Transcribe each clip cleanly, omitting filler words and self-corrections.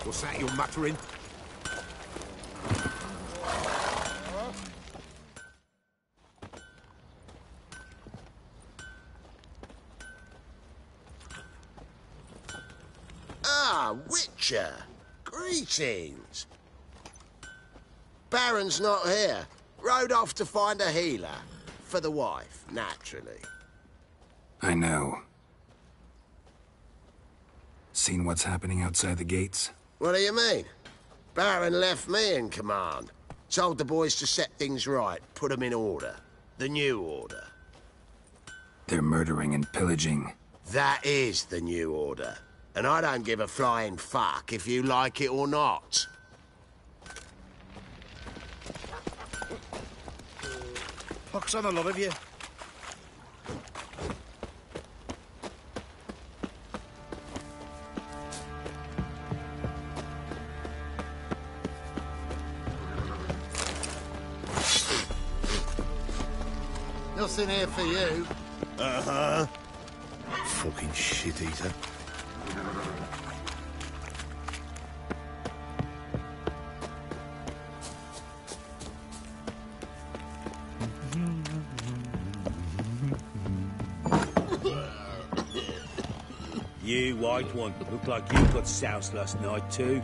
What's that you're muttering? Ah, Witcher! Greetings! Baron's not here. Rode off to find a healer. For the wife, naturally. I know. Seen what's happening outside the gates? What do you mean? Baron left me in command. Told the boys to set things right, put them in order. The new order. They're murdering and pillaging. That is the new order. And I don't give a flying fuck if you like it or not. Pox on a lot of you. Nothing here for you. Uh-huh. Fucking shit-eater. You white one, look like you got soused last night too.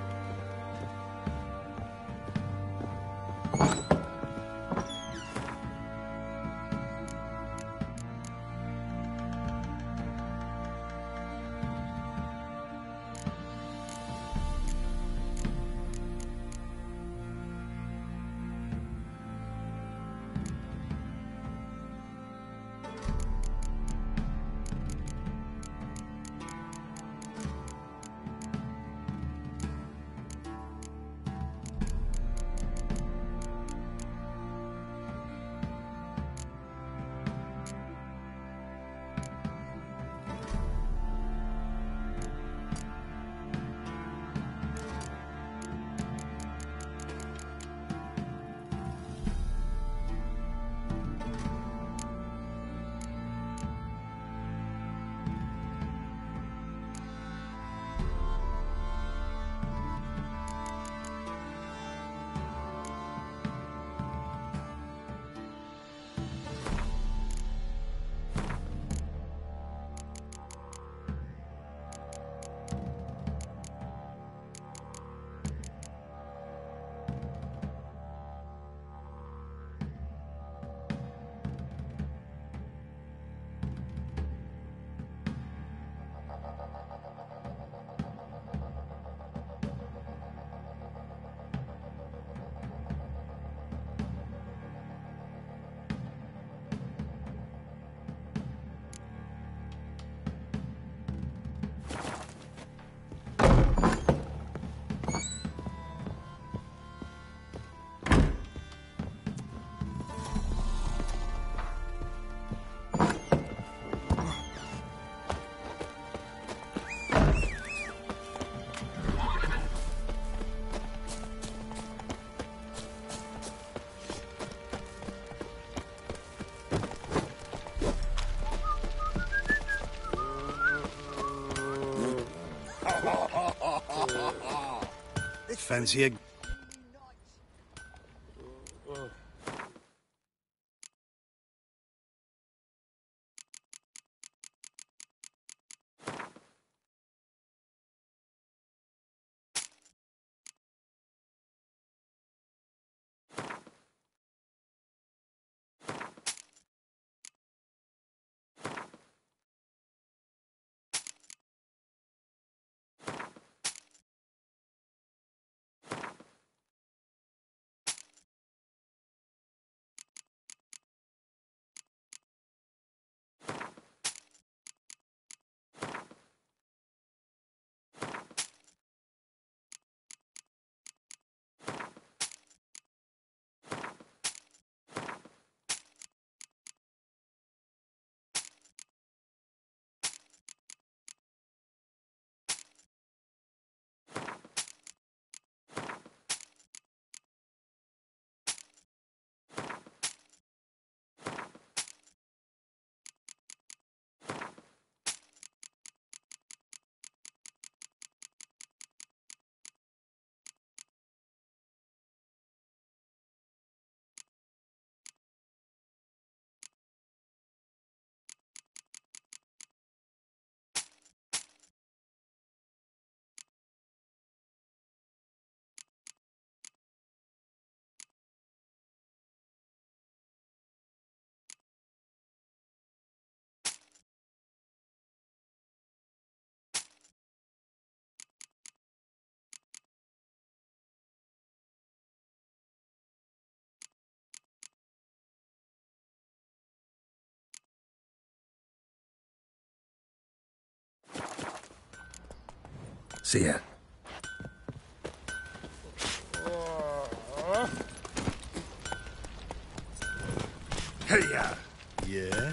Fancy a... See ya. Hey-ya! Yeah?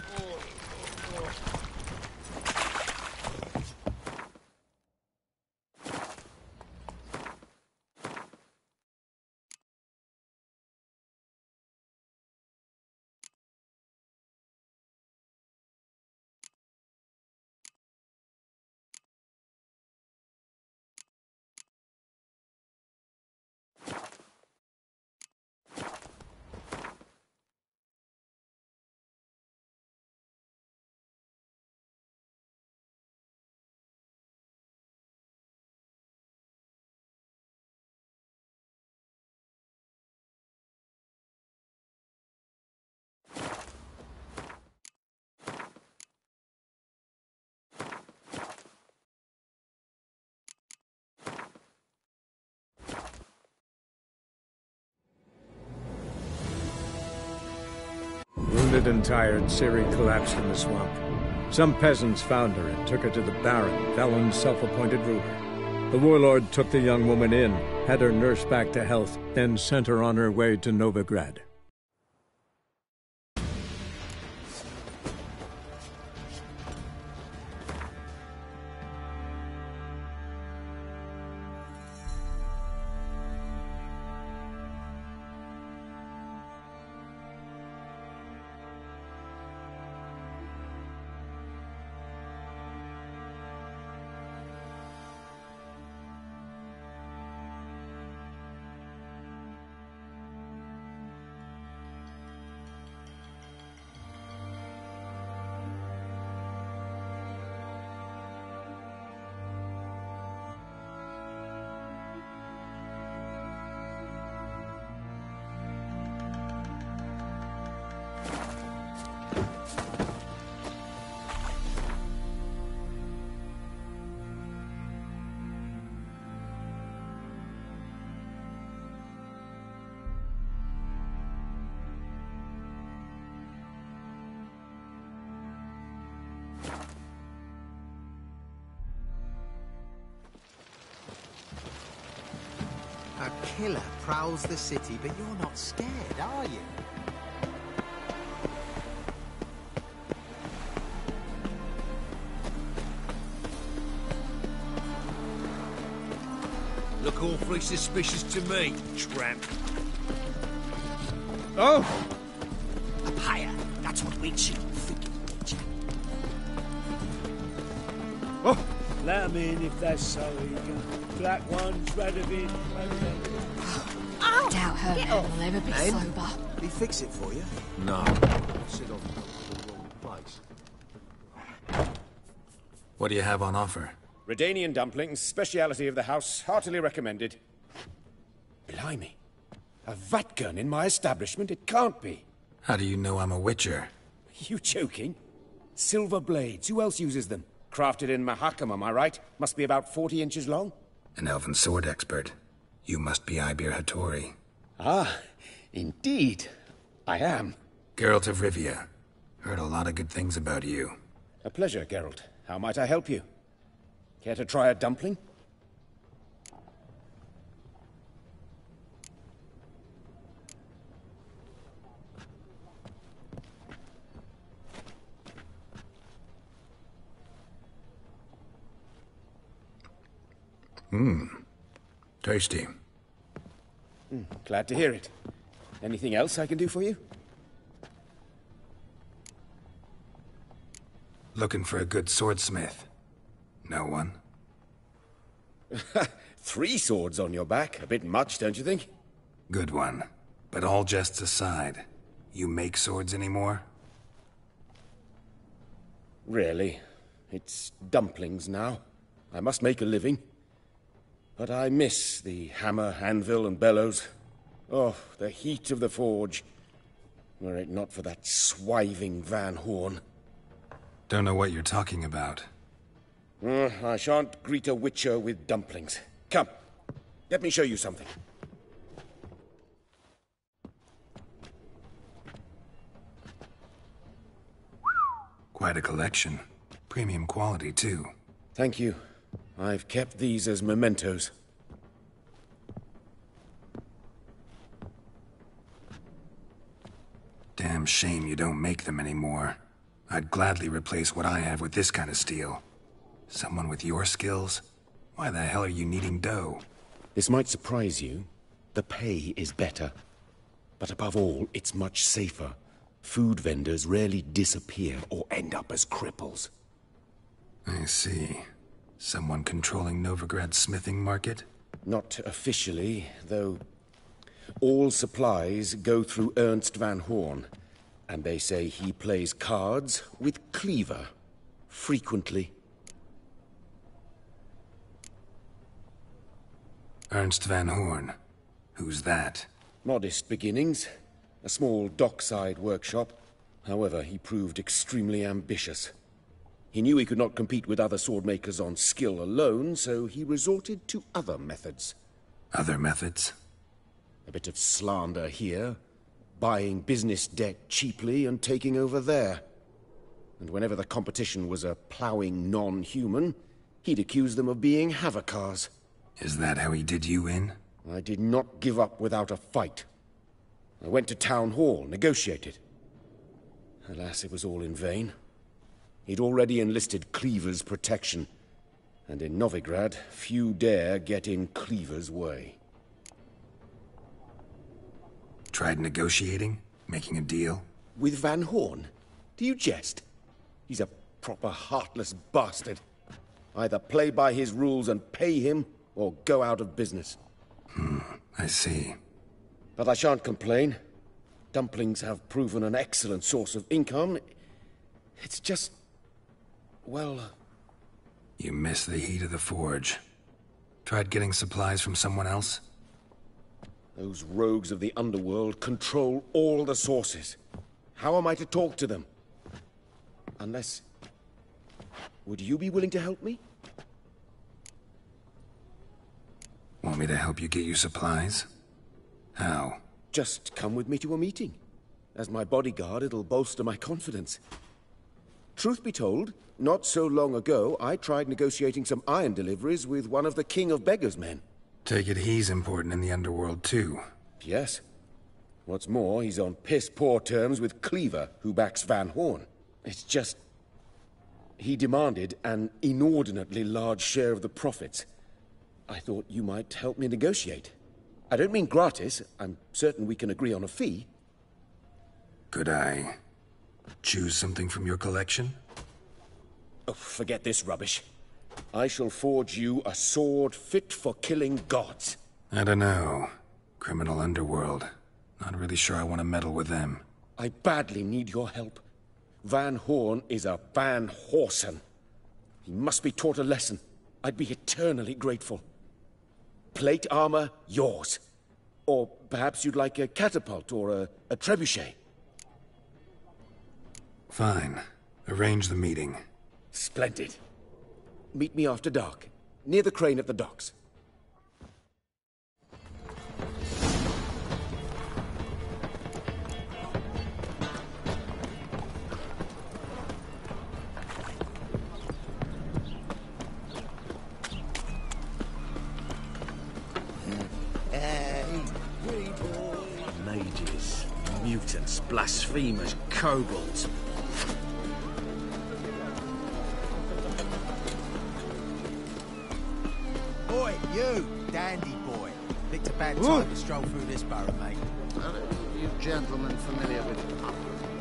Wounded and tired, Ciri collapsed in the swamp. Some peasants found her and took her to the Baron, Valen's self-appointed ruler. The warlord took the young woman in, had her nursed back to health, then sent her on her way to Novigrad. A killer prowls the city, but you're not scared, are you? Look awfully suspicious to me, tramp. Oh! A pyre. That's what makes you think. Oh! Let 'em in if they're so eager. Black ones, Radovid, I doubt her man will ever be Name? sober. Did he fix it for you? No. Sit off to the wrong place. What do you have on offer? Redanian dumplings, speciality of the house, heartily recommended. Blimey. A vatgun in my establishment? It can't be. How do you know I'm a witcher? You joking? Silver blades, who else uses them? Crafted in Mahakam, am I right? Must be about 40 inches long? An elven sword expert. You must be Ibir Hattori. Ah, indeed. I am. Geralt of Rivia. Heard a lot of good things about you. A pleasure, Geralt. How might I help you? Care to try a dumpling? Tasty. Glad to hear it. Anything else I can do for you? Looking for a good swordsmith. No one? 3 swords on your back. A bit much, don't you think? Good one. But all jests aside, you make swords anymore? Really? It's dumplings now. I must make a living. But I miss the hammer, anvil, and bellows. Oh, the heat of the forge. Were it not for that swiving Van Horn. Don't know what you're talking about. I shan't greet a witcher with dumplings. Come, let me show you something. Quite a collection. Premium quality, too. Thank you. I've kept these as mementos. Damn shame you don't make them anymore. I'd gladly replace what I have with this kind of steel. Someone with your skills? Why the hell are you needing dough? This might surprise you. The pay is better. But above all, it's much safer. Food vendors rarely disappear or end up as cripples. I see. Someone controlling Novigrad's smithing market? Not officially, though all supplies go through Ernst van Horn. And they say he plays cards with Cleaver. Frequently. Ernst van Horn. Who's that? Modest beginnings. A small dockside workshop. However, he proved extremely ambitious. He knew he could not compete with other swordmakers on skill alone, so he resorted to other methods. Other methods? A bit of slander here, buying business debt cheaply and taking over there. And whenever the competition was a ploughing non-human, he'd accuse them of being Havocars. Is that how he did you in? I did not give up without a fight. I went to town hall, negotiated. Alas, it was all in vain. He'd already enlisted Cleaver's protection, and in Novigrad, few dare get in Cleaver's way. Tried negotiating? Making a deal? With Van Horn? Do you jest? He's a proper heartless bastard. Either play by his rules and pay him, or go out of business. I see. But I shan't complain. Dumplings have proven an excellent source of income. It's just... well... You miss the heat of the forge. Tried getting supplies from someone else? Those rogues of the underworld control all the sources. How am I to talk to them? Unless... would you be willing to help me? Want me to help you get you supplies? How? Just come with me to a meeting. As my bodyguard, it'll bolster my confidence. Truth be told, not so long ago, I tried negotiating some iron deliveries with one of the King of Beggars' men. Take it he's important in the underworld, too. Yes. What's more, he's on piss-poor terms with Cleaver, who backs Van Horn. It's just... he demanded an inordinately large share of the profits. I thought you might help me negotiate. I don't mean gratis. I'm certain we can agree on a fee. Could I choose something from your collection? Oh, forget this rubbish. I shall forge you a sword fit for killing gods. I don't know. Criminal underworld. Not really sure I want to meddle with them. I badly need your help. Van Horn is a Van Horsen. He must be taught a lesson. I'd be eternally grateful. Plate armor, yours. Or perhaps you'd like a catapult or a trebuchet. Fine. Arrange the meeting. Splendid. Meet me after dark, near the crane at the docks. Mages, mutants, blasphemers, kobolds. Oi, you, dandy boy. Picked a bad time to stroll through this borough, mate. Are you gentlemen familiar with...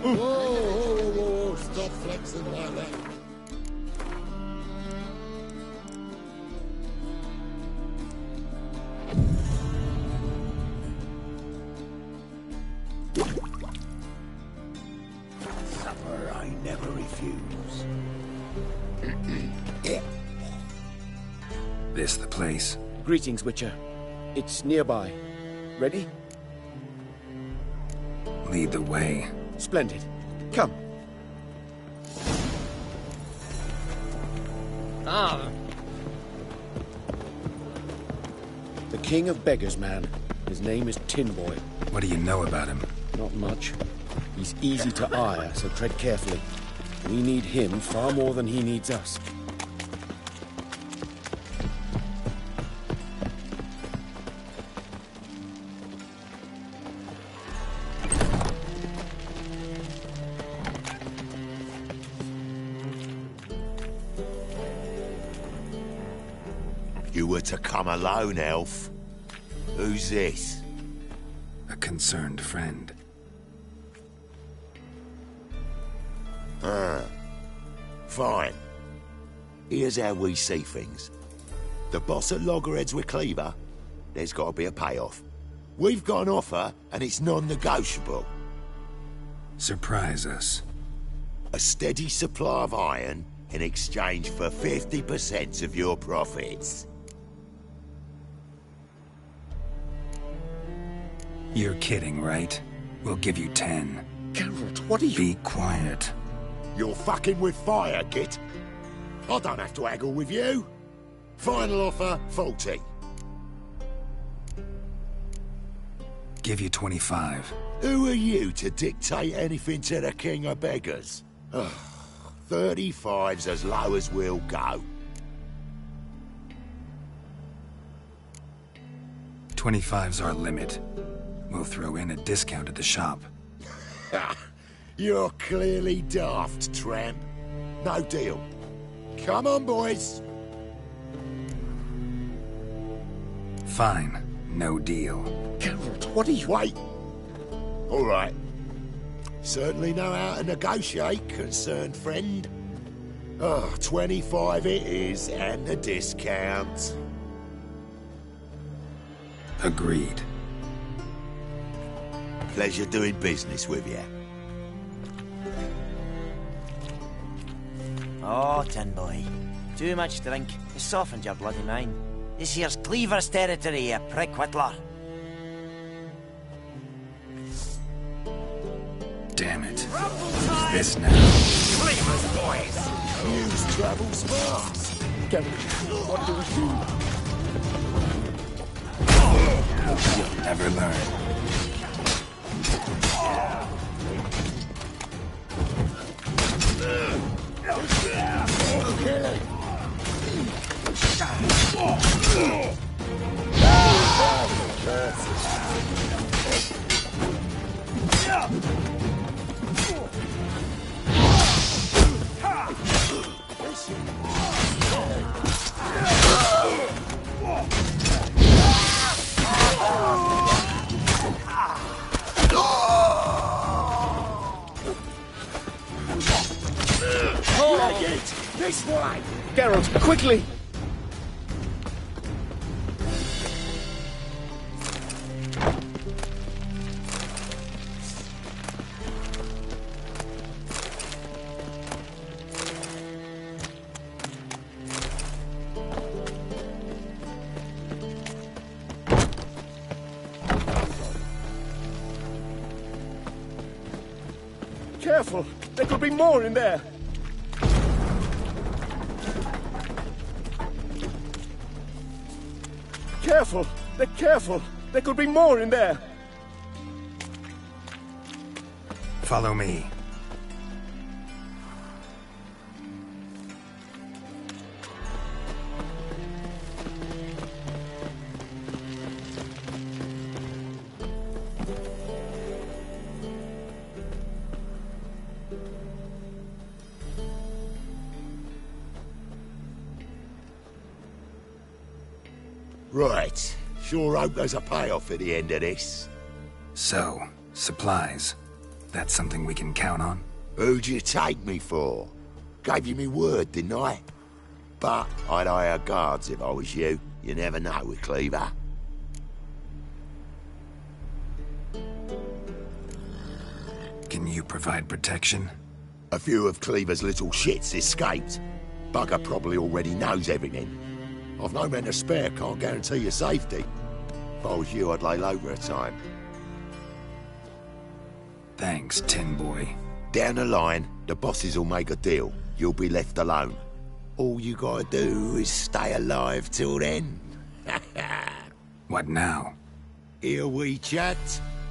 Whoa, whoa, whoa, stop flexing like that. Supper I never refuse. This the place? Greetings, Witcher. It's nearby. Ready? Lead the way. Splendid. Come. The King of Beggars, man. His name is Tin Boy. What do you know about him? Not much. He's easy to ire, so tread carefully. We need him far more than he needs us. were to come alone, elf. Who's this? A concerned friend. Fine. Here's how we see things. The boss at Loggerheads with Cleaver, there's got to be a payoff. We've got an offer, and it's non-negotiable. Surprise us. A steady supply of iron in exchange for 50% of your profits. You're kidding, right? We'll give you 10. Geralt, what are you... Be quiet. You're fucking with fire, Git. I don't have to haggle with you. Final offer, 40. Give you 25. Who are you to dictate anything to the king of beggars? 35's as low as we'll go. 25's our limit. We'll throw in a discount at the shop. You're clearly daft, tramp. No deal. Come on, boys. Fine. No deal. Geralt, what are you... Wait. All right. Certainly know how to negotiate, concerned friend. 25 it is, and the discount. Agreed. Pleasure doing business with you. Oh, Tin Boy. Too much drink. You softened your bloody mind. This here's Cleaver's territory, you prick whittler. Damn it. Who's this now? Cleaver's boys! News travels fast. Geralt, what do we do? You'll never learn. This way! Geralt, quickly! Careful! There could be more in there! Careful! They're careful! There could be more in there! Follow me. Right. Sure hope there's a payoff at the end of this. So, supplies. That's something we can count on? Who'd you take me for? Gave you me word, didn't I? But I'd hire guards if I was you. You never know with Cleaver. Can you provide protection? A few of Cleaver's little shits escaped. Bugger probably already knows everything. I've no men to spare, can't guarantee your safety. If I was you, I'd lay low for a time. Thanks, Tin Boy. Down the line, the bosses will make a deal. You'll be left alone. All you gotta do is stay alive till then. What now? Here we chat,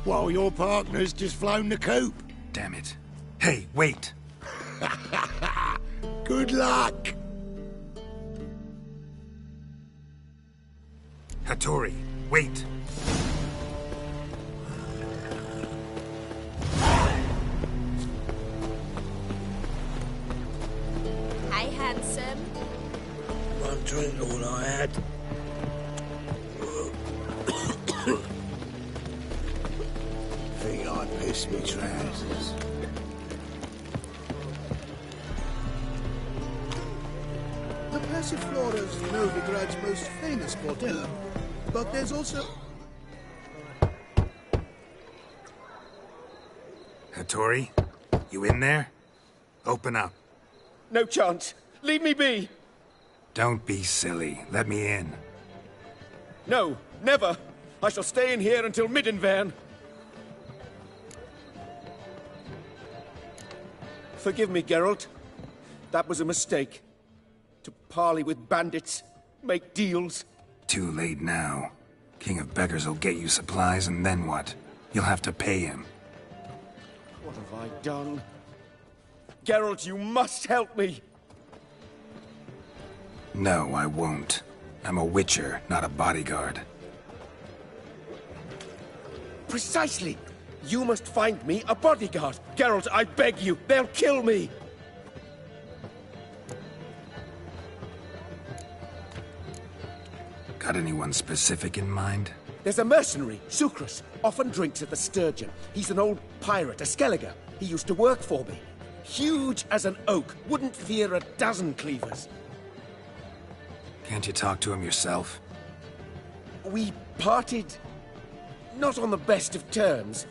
while your partner's just flown the coop. Damn it. Hey, wait! Good luck! Hattori, wait! Hey, handsome. One drink, all I had. Think I pissed me trousers. The Passiflora's Novigrad's most famous bordello, but there's also... Hattori, you in there? Open up. No chance. Leave me be. Don't be silly. Let me in. No, never. I shall stay in here until Middenvern. Forgive me, Geralt. That was a mistake. To parley with bandits, make deals. Too late now. King of Beggars will get you supplies, and then what? You'll have to pay him. What have I done? Geralt, you must help me! No, I won't. I'm a witcher, not a bodyguard. Precisely! You must find me a bodyguard. Geralt, I beg you, they'll kill me! Got anyone specific in mind? There's a mercenary, Sucrus, often drinks at the Sturgeon. He's an old pirate, a Skelliger. He used to work for me. Huge as an oak, wouldn't fear a dozen cleavers. Can't you talk to him yourself? We parted... not on the best of terms.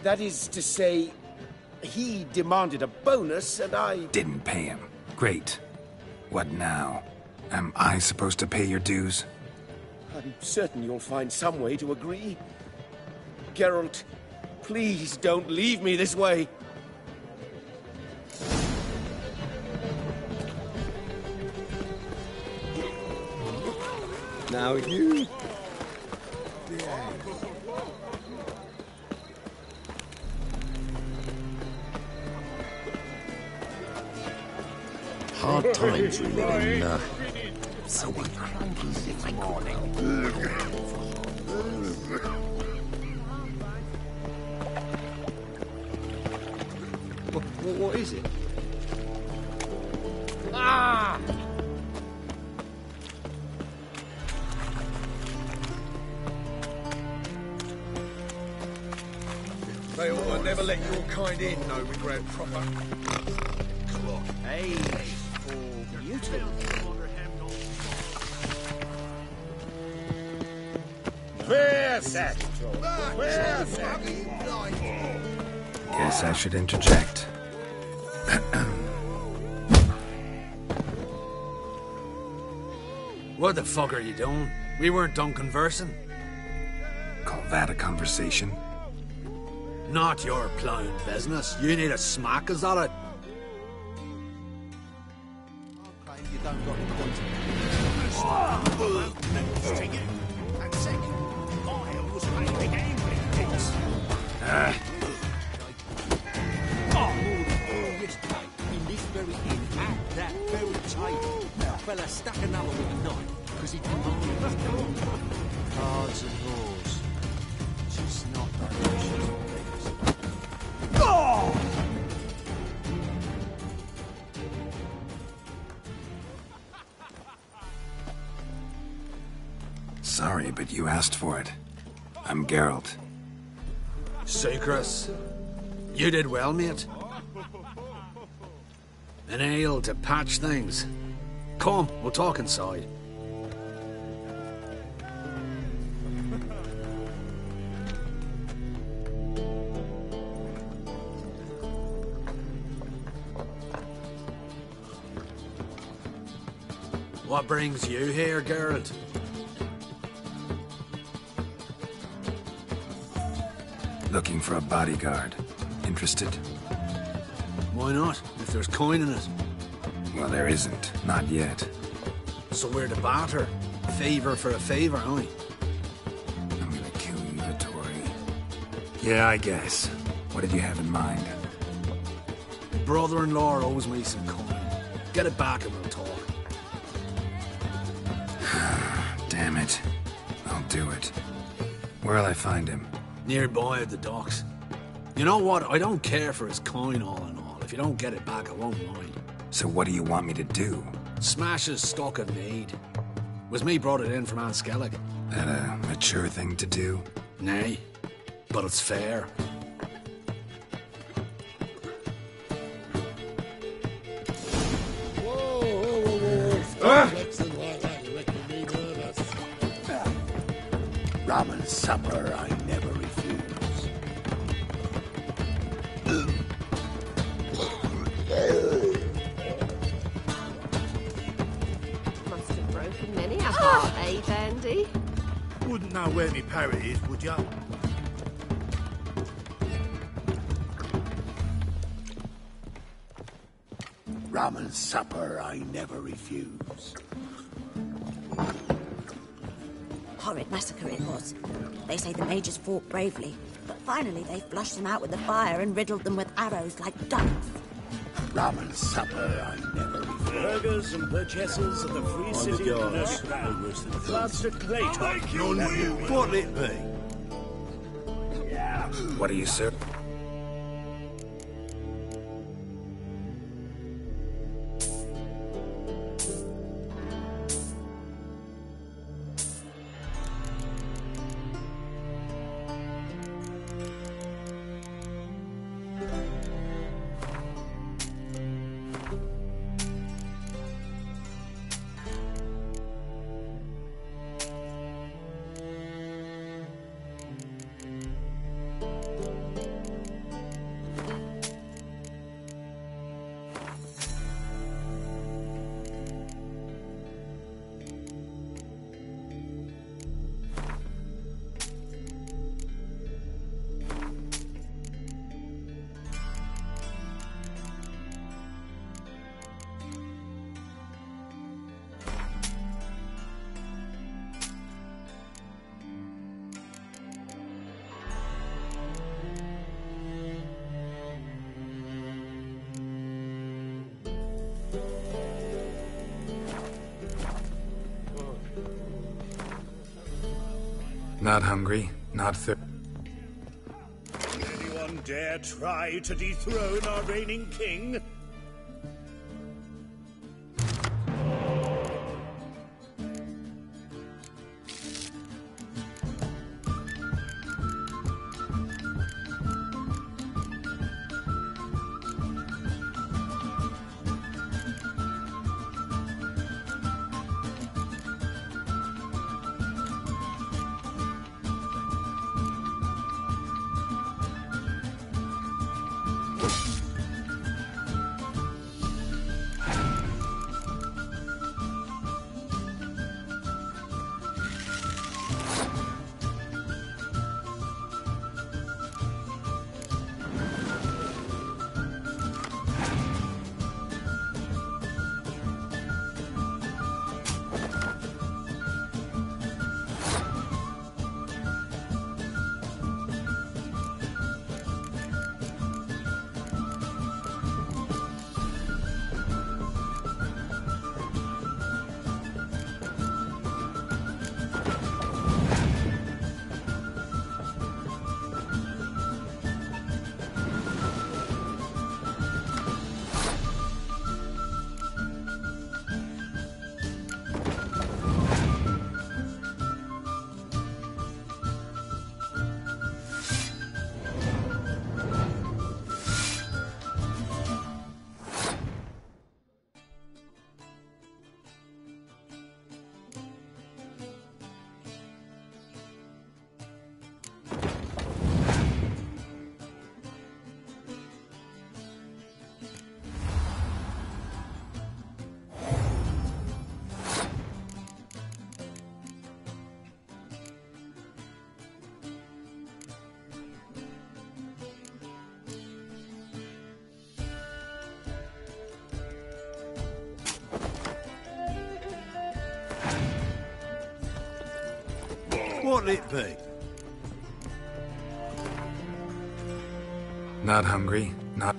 That is to say, he demanded a bonus and I... Didn't pay him. Great. What now? Am I supposed to pay your dues? I'm certain you'll find some way to agree. Geralt, please don't leave me this way. Now you... Hard times we live in, so we cranky this morning. What is it? Ah! They all never let your kind in, Novigrad proper. Hey, for you two. Guess I should interject. What the fuck are you doing? We weren't done conversing. Call that a conversation? Not your plowing business. You need a smack, is that it? You don't got any points. And second, I was playing the game with this. Yesterday, in this very inn, at that very table, a fella stuck another with a knife because he demanded cards and laws. Just not delicious. Sorry, but you asked for it. I'm Geralt. Sucrus, you did well, mate. An ale to patch things. Come, we'll talk inside. What brings you here, Geralt? Looking for a bodyguard. Interested? Why not, if there's coin in it? Well, there isn't. Not yet. So we're to barter. Favor for a favor, aye? I'm gonna kill you, Hattori. Yeah, I guess. What did you have in mind? Brother-in-law owes me some coin. Get it back and we'll talk. Damn it. I'll do it. Where'll I find him? Nearby at the docks. You know what? I don't care for his coin all in all. If you don't get it back, I won't mind. So what do you want me to do? Smash his stock of need. Was me brought it in from Aunt Skellig. That a mature thing to do? Nay, but it's fair. Rum and supper I never refuse. Must have broken many a heart, eh, Bandy? Wouldn't know where me parrot is, would ya? Rum and supper I never refuse. Horrid massacre it was. They say the majors fought bravely, but finally they flushed them out with the fire and riddled them with arrows like ducks. Rum and supper I never refuse. Burgers and purchasers of the free city of Nurse. Lots of clay top. What'll it be? What do you say? Not hungry, not thirsty. Anyone dare try to dethrone our reigning king? What'll it be? Not hungry, not...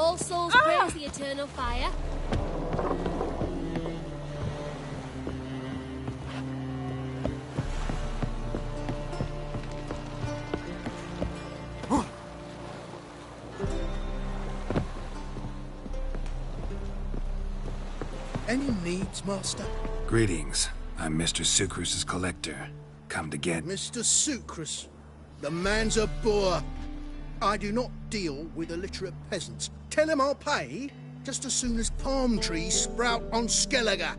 all souls praise the eternal fire. Any needs, Master? Greetings. I'm Mr. Sucrus's collector. Come to get... Mr. Sucrus. The man's a boor. I do not deal with illiterate peasants. Tell him I'll pay just as soon as palm trees sprout on Skellige.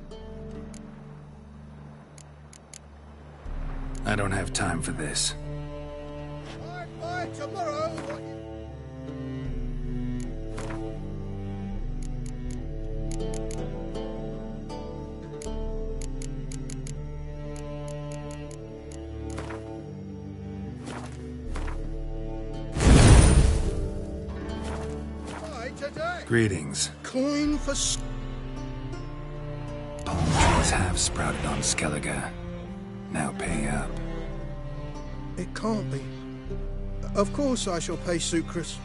I don't have time for this. By tomorrow. Greetings. Coin for... Palm trees have sprouted on Skellige. Now pay up. It can't be. Of course I shall pay Sucrus.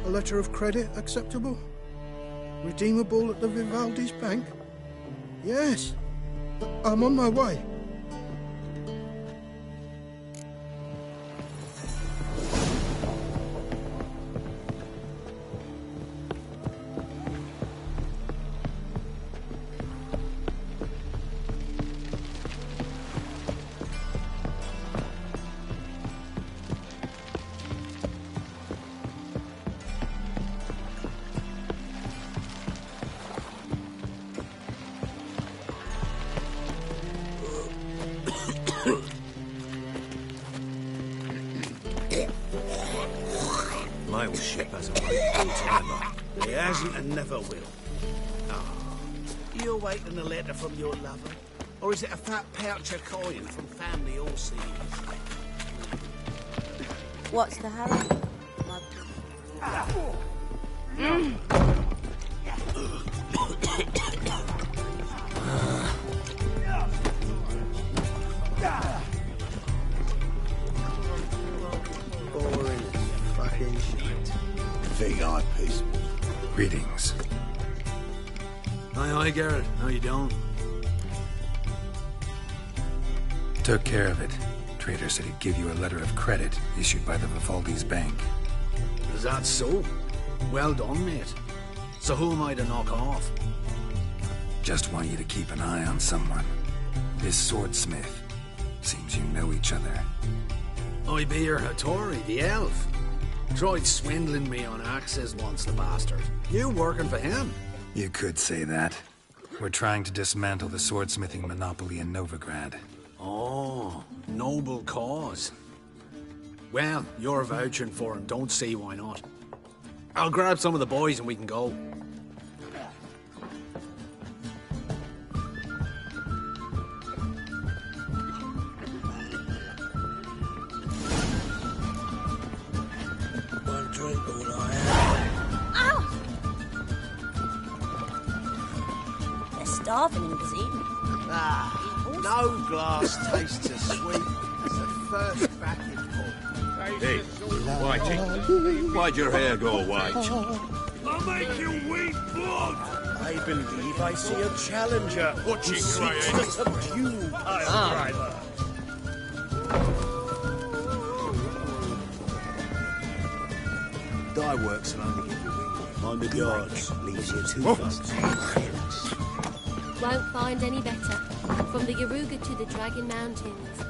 A letter of credit acceptable? Redeemable at the Vivaldi's bank? Yes. I'm on my way. My old ship hasn't run ever. It hasn't and never will. Ah, you awaiting a letter from your lover? Or is it a fat pouch of coin from family all seas? What's the hurry? Boring fucking shit. VIPs. Greetings. Aye, Garrett. No, you don't. Took care of it. Trader said he'd give you a letter of credit issued by the Vivaldi's bank. Is that so? Well done, mate. So who am I to knock off? Just want you to keep an eye on someone. This swordsmith. Seems you know each other. I be your Hattori, the elf. Tried swindling me on axes once, the bastard. You working for him? You could say that. We're trying to dismantle the swordsmithing monopoly in Novigrad. Oh, noble cause. Well, you're vouching for him. Don't see why not. I'll grab some of the boys and we can go. One drink all I have. They're starving in Brazil. Ah, no glass tastes as sweet as the first back in port. Hey, Whitey, why'd your hair go white? I'll make you weep blood! I believe I see a challenger What who you seeks crying? to subdue pile driver. Thy works will only give you wing. Mind the guards. Leaves you too fast. Won't find any better. From the Yaruga to the Dragon Mountains.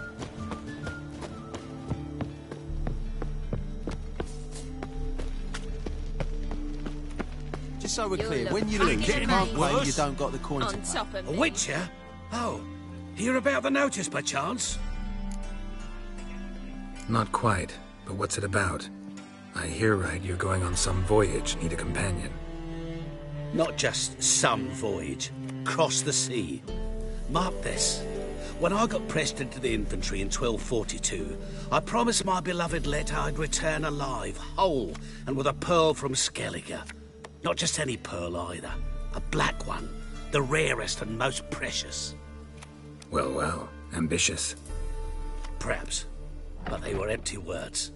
Just so we're You're clear, when you lucky. lose, you Getting can't claim worse. you don't got the coin to On pay. top of A me. witcher? Oh, hear about the notice by chance? Not quite, but what's it about? I hear right you're going on some voyage, need a companion. Not just some voyage. Cross the sea. Mark this. When I got pressed into the infantry in 1242, I promised my beloved Let I'd return alive, whole, and with a pearl from Skellige. Not just any pearl either. A black one. The rarest and most precious. Well, well, ambitious. Perhaps. But they were empty words.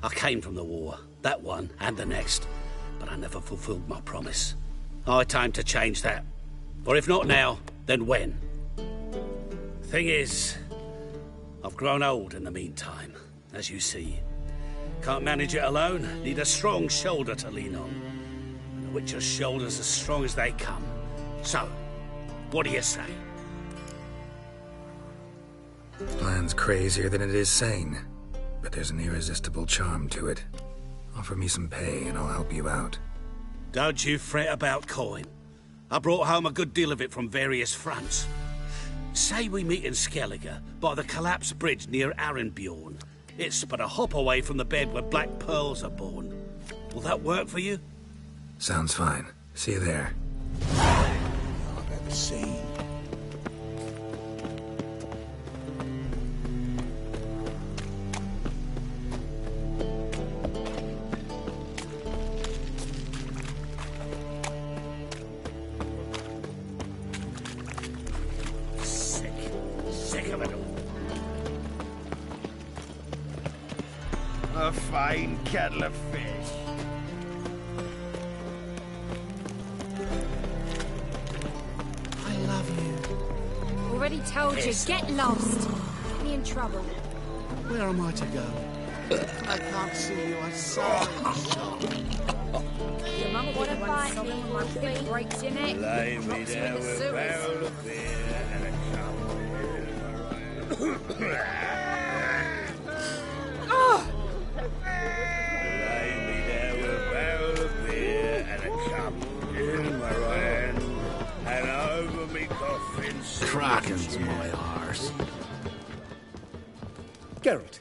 I came from the war. That one and the next. but I never fulfilled my promise. High time to change that. Or if not now, then when? Thing is, I've grown old in the meantime, as you see. Can't manage it alone, need a strong shoulder to lean on. And the Witcher's shoulder's as strong as they come. So, what do you say? Plan's crazier than it is sane, but there's an irresistible charm to it. Offer me some pay and I'll help you out. Don't you fret about coin. I brought home a good deal of it from various fronts. Say we meet in Skellige, by the collapsed bridge near Arenbjorn. It's but a hop away from the bed where black pearls are born. Will that work for you? Sounds fine. See you there. I've ever seen. Sick of it all. A fine kettle of fish. I love you. Already told you, get lost. Get me in trouble. Where am I to go? I can't see you. I saw Your mum would have bite me my big breaks in it. Lay me Drops there with the with a sewers. barrel of beer and a Oh! Lay me there with a barrel of beer and a cup in my right hand, and over me coffin. Kraken's my arse. Geralt,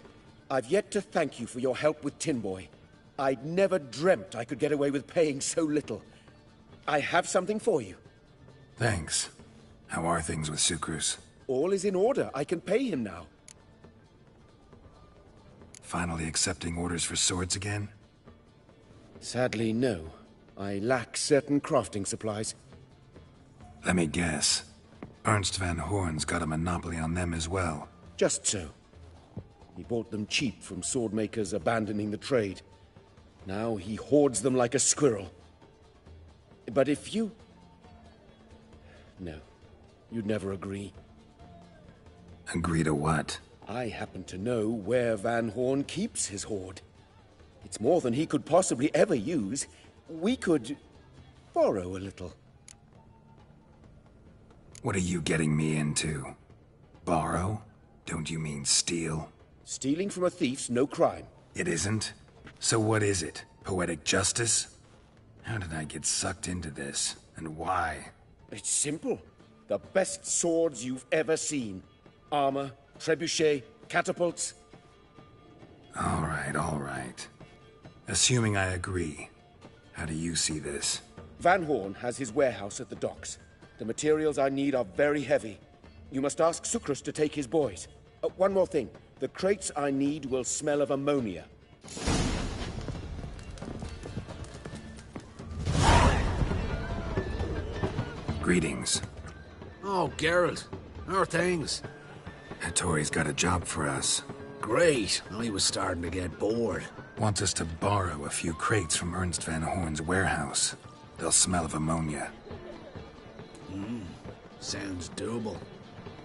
I've yet to thank you for your help with Tin Boy. I'd never dreamt I could get away with paying so little. I have something for you. Thanks. How are things with Sukrus? All is in order. I can pay him now. Finally accepting orders for swords again? Sadly, no. I lack certain crafting supplies. Let me guess. Ernst van Horn's got a monopoly on them as well. Just so. He bought them cheap from swordmakers abandoning the trade. Now he hoards them like a squirrel. But if you... No, you'd never agree. Agree to what? I happen to know where Van Horn keeps his hoard. It's more than he could possibly ever use. We could borrow a little. What are you getting me into? Borrow? Don't you mean steal? Stealing from a thief's no crime. It isn't? So what is it? Poetic justice? How did I get sucked into this? And why? It's simple. The best swords you've ever seen. Armor, trebuchet, catapults. All right. Assuming I agree, how do you see this? Van Horn has his warehouse at the docks. The materials I need are very heavy. You must ask Sukrus to take his boys. One more thing. The crates I need will smell of ammonia. Greetings. Oh, Geralt. How are things? Hattori's got a job for us. Great. I was starting to get bored. Wants us to borrow a few crates from Ernst van Horn's warehouse. They'll smell of ammonia. Sounds doable.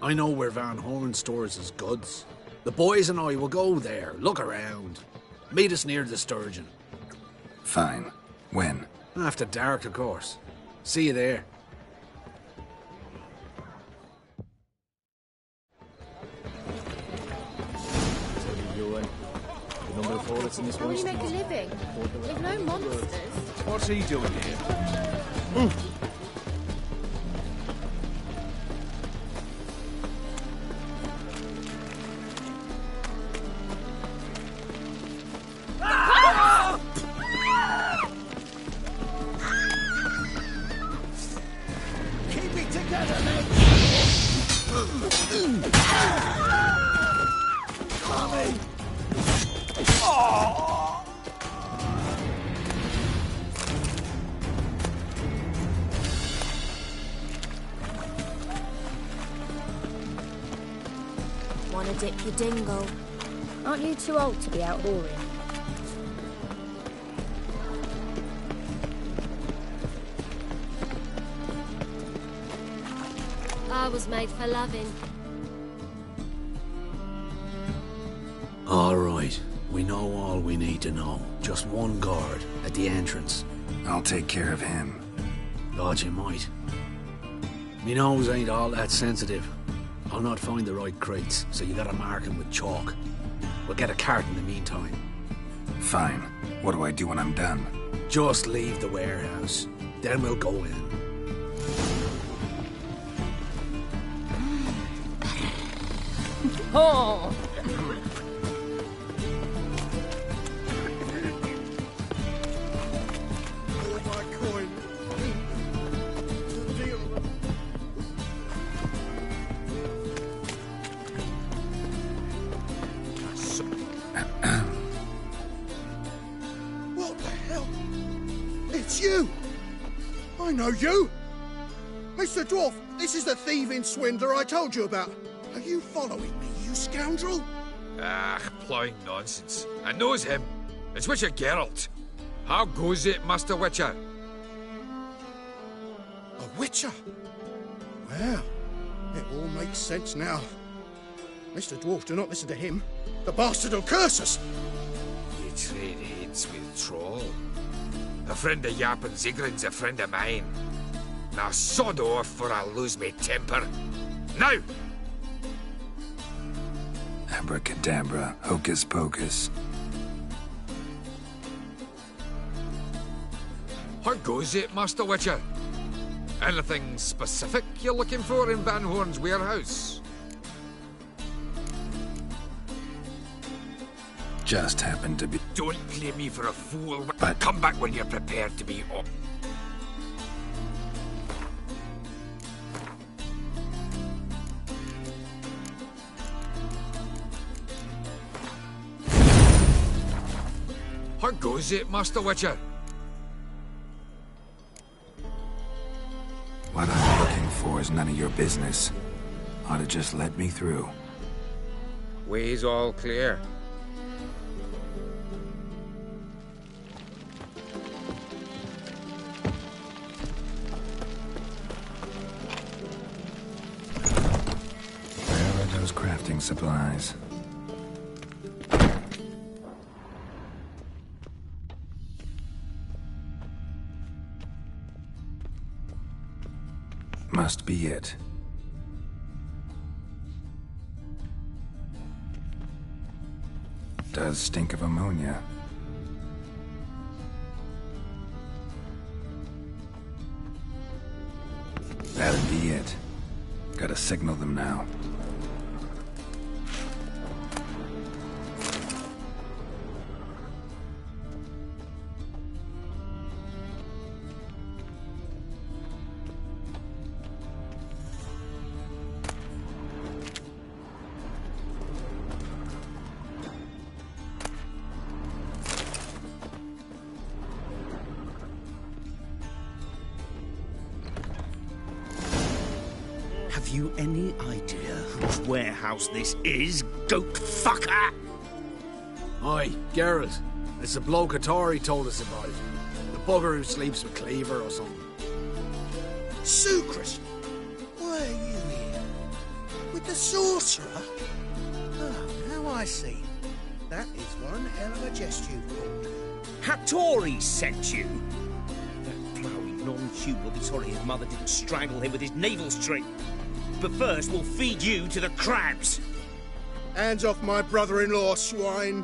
I know where Van Horn stores his goods. The boys and I will go there, look around. Meet us near the Sturgeon. Fine. When? After dark, of course. See you there. How will you make a living? With no monsters. What's he doing here? Keep it together, mate! Coming! Wanna dip your dingle? Aren't you too old to be out whoring? was made for loving. All right. We know all we need to know. Just one guard at the entrance. I'll take care of him. God, you might. Me nose ain't all that sensitive. I'll not find the right crates, so you gotta mark them with chalk. We'll get a cart in the meantime. Fine. What do I do when I'm done? Just leave the warehouse. Then we'll go in. Oh! What the hell? It's you! I know you! Mr. Dwarf, this is the thieving swindler I told you about. Are you following me, you scoundrel? Ah, plowing nonsense. I knows him. It's Witcher Geralt. How goes it, Master Witcher? A witcher? Well, it all makes sense now. Mr. Dwarf, do not listen to him. The bastard will curse us. You trade heads with Troll. A friend of Yap and Zigrin's a friend of mine. Now sod off or I'll lose me temper. Now! Abracadabra, hocus pocus. How goes it, Master Witcher? Anything specific you're looking for in Van Horn's warehouse? Just happened to be... Don't play me for a fool, but come back when you're prepared to be up. How goes it, Master Witcher? What I'm looking for is none of your business. Ought to just let me through. Way's all clear. Where are those crafting supplies? Must be it. Does stink of ammonia. That'd be it. Gotta signal them now. Have you any idea whose warehouse this is, goat fucker? Aye, Geralt. It's the bloke Atari told us about it. The bugger who sleeps with Cleaver or something. Sucrus! Why are you here? With the sorcerer? Oh, now I see. That is one hell of a jest you've pulled. Hattori sent you. That ploughing non-Jew will be sorry his mother didn't strangle him with his navel string. But first, we'll feed you to the crabs. Hands off my brother-in-law, swine.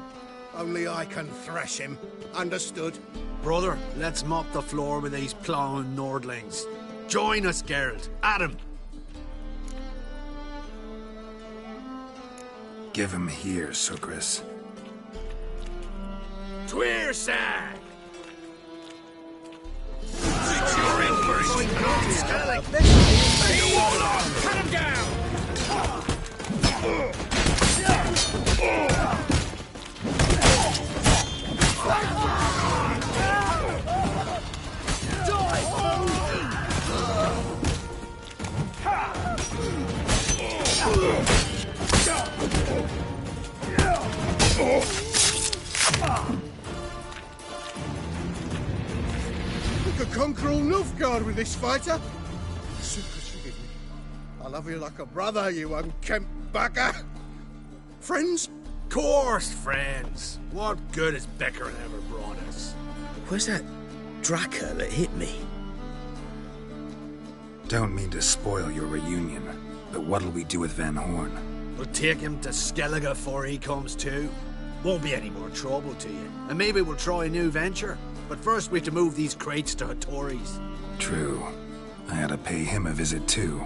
Only I can thrash him. Understood? Brother, let's mop the floor with these ploughing Nordlings. Join us, Geralt. Adam. Give him here, Sucrus. Tweerside! Cut him down! We could conquer all Nilfgaard with this fighter. Sucrus, forgive me. I love you like a brother, you unkempt bugger. Friends? Course, friends. What good has Becker ever brought us? Where's that Dracker that hit me? Don't mean to spoil your reunion, but what'll we do with Van Horn? We'll take him to Skellige before he comes to. Won't be any more trouble to you. And maybe we'll try a new venture. But first we have to move these crates to Hattori's. True. I ought to pay him a visit too.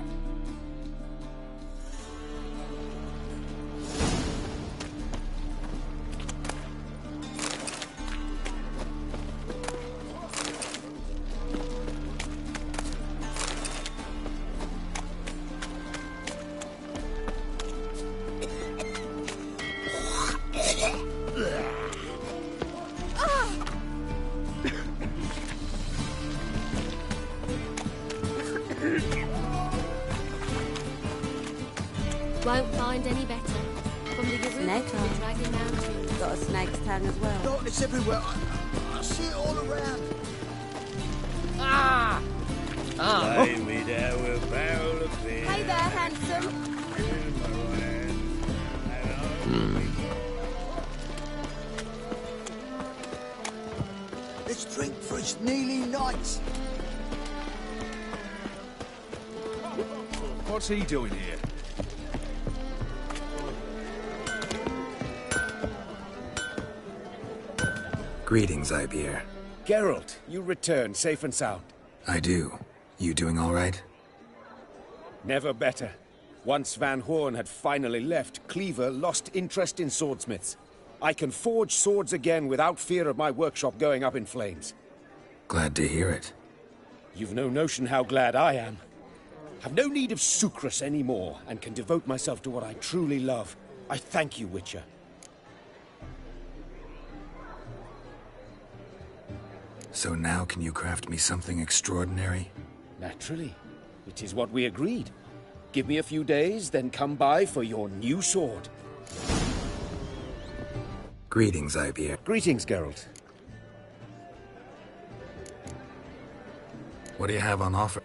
Won't find any better. From the Yaruga Snake to the tongue. Dragon Mountain. Got a snake's tongue as well. No, it's everywhere. I see it all around. Ah! Ah! Lay me down with a barrel of beer. Hey there, handsome. In my right hand, and over me. Let's drink for its nearly night. What's he doing here? Greetings, Ibeer. Geralt, you return safe and sound. I do. You doing all right? Never better. Once Van Horn had finally left, Cleaver lost interest in swordsmiths. I can forge swords again without fear of my workshop going up in flames. Glad to hear it. You've no notion how glad I am. I've no need of sucrus anymore, and can devote myself to what I truly love. I thank you, Witcher. So now can you craft me something extraordinary? Naturally. It is what we agreed. Give me a few days, then come by for your new sword. Greetings, Ibeer. Greetings, Geralt. What do you have on offer?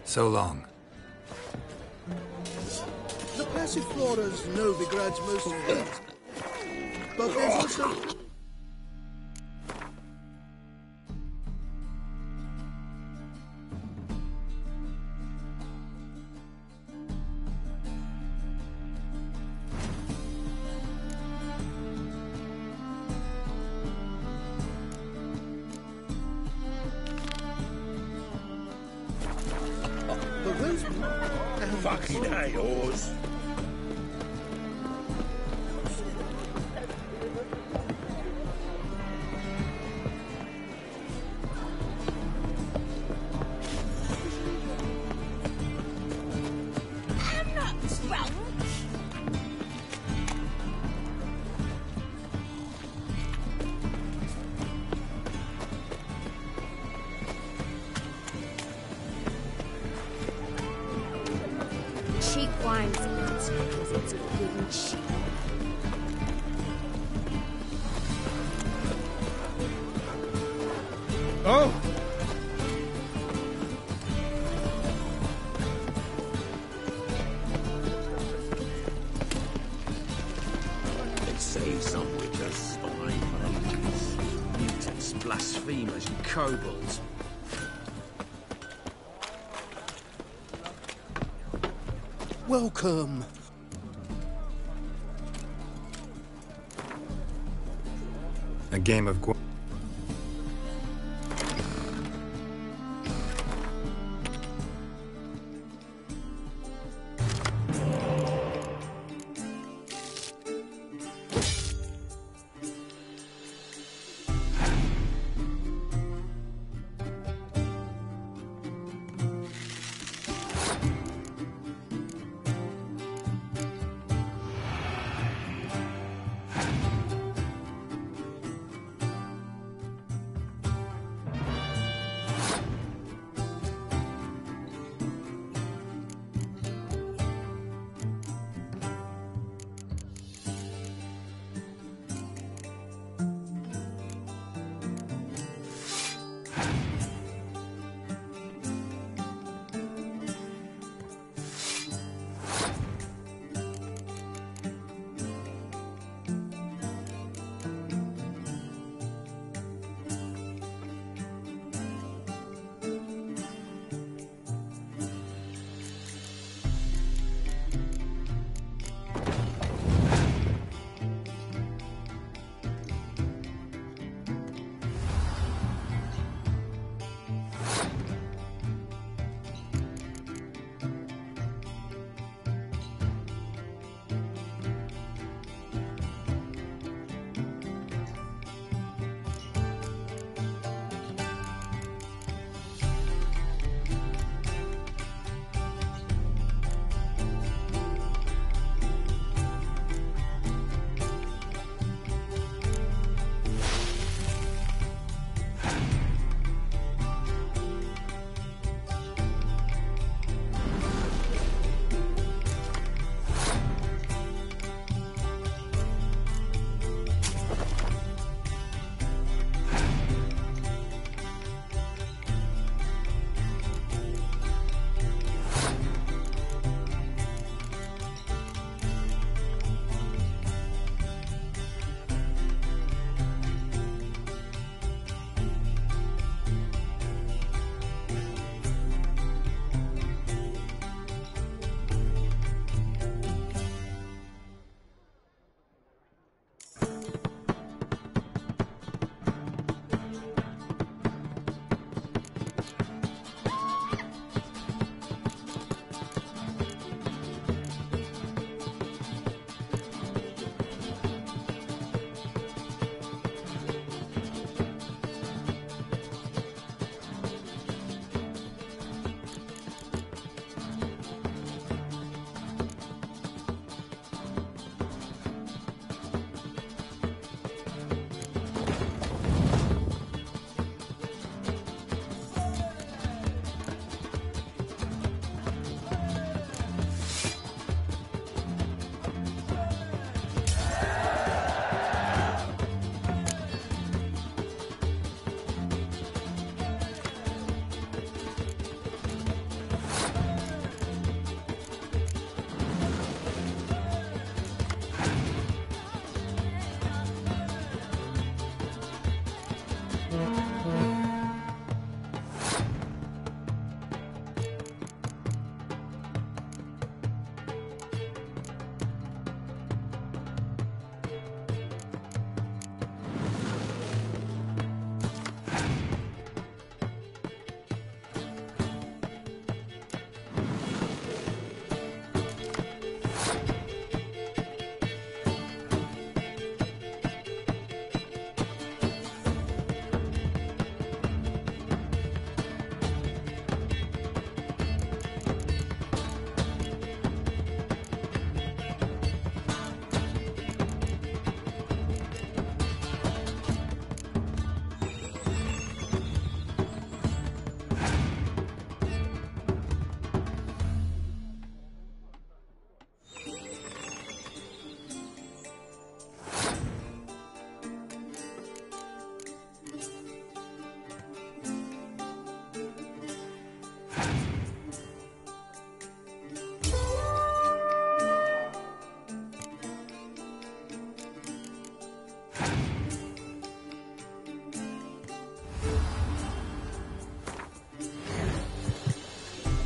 So long. The Passiflora's Novigrad's most famous. But there's also... But where's fucking hate yours. I'm not drunk. Cheap wine's good because it's good and cheap. Oh! They say some witches spy mages, mutants, blasphemers, and kobolds. Welcome. A game of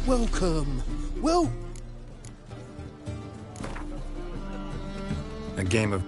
Welcome. Well... A game of...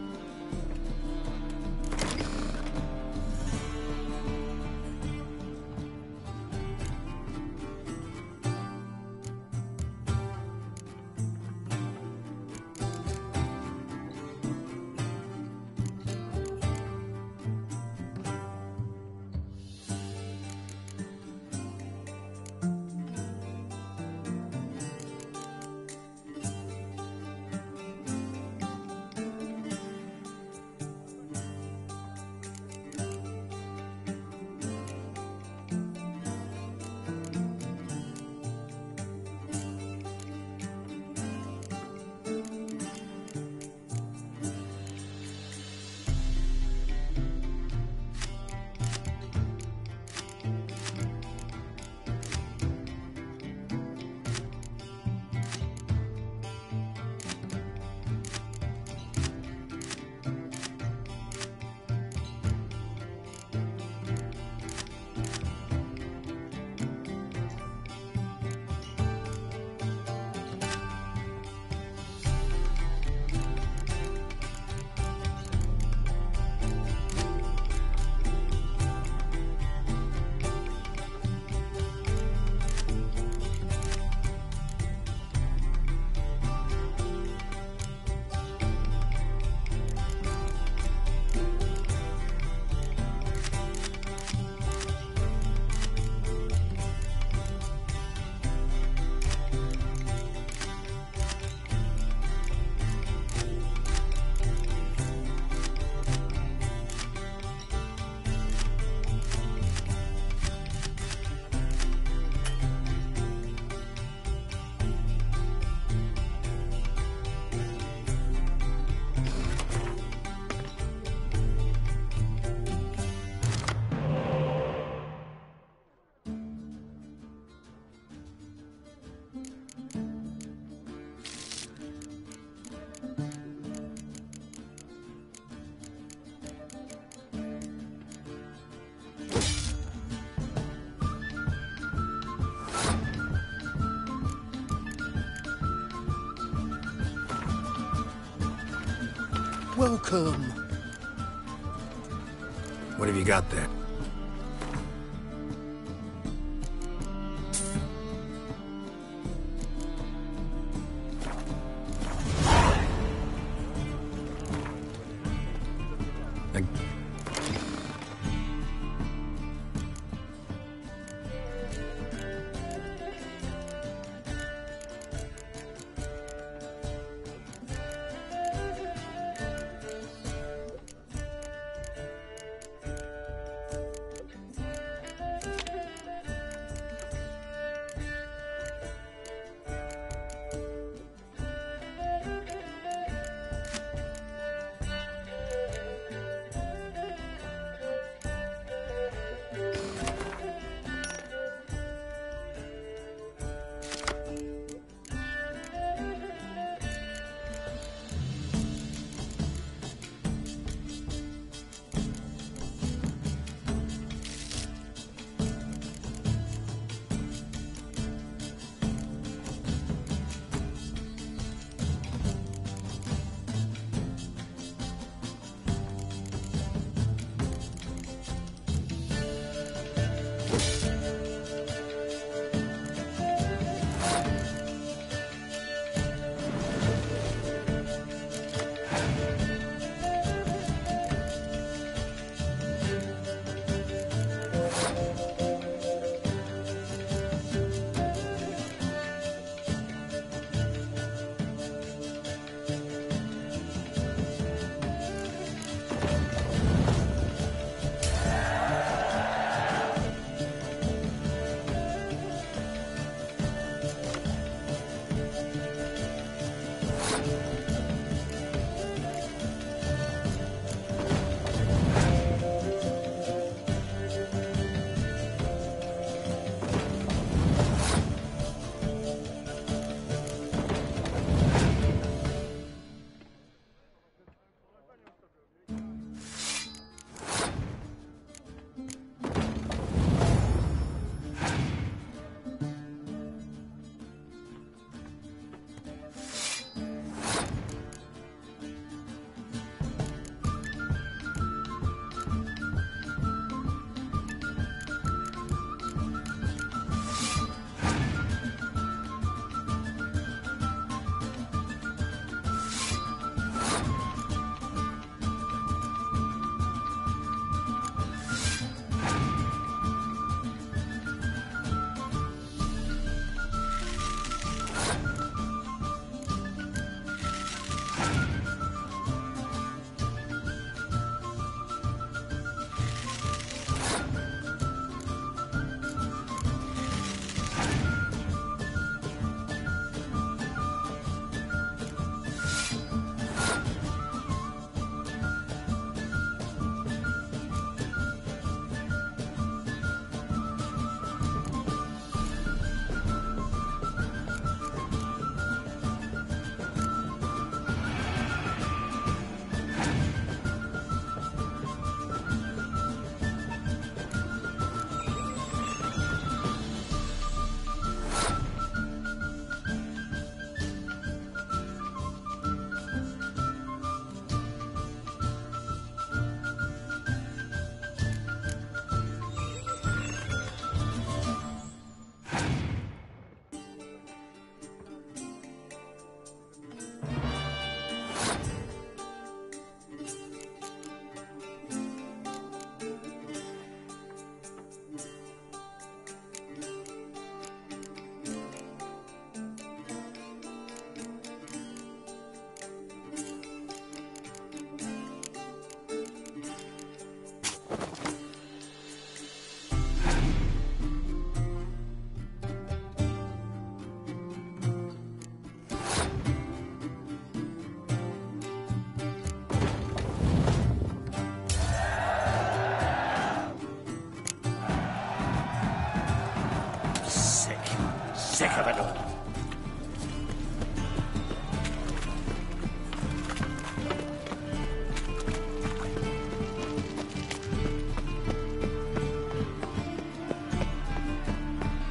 Welcome. What have you got there? Sick of it all.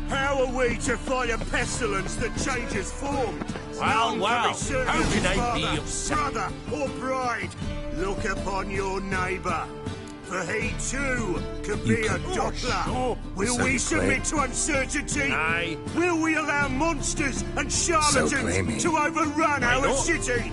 How are we to fight a pestilence that changes form? Well, None well, can be certain how of can his they be father, upset? brother, or bride? Look upon your neighbour, for he too could be a Doppler. Will So we you submit to uncertainty? Aye. Will we allow monsters and charlatans claiming. to overrun Why our not? city?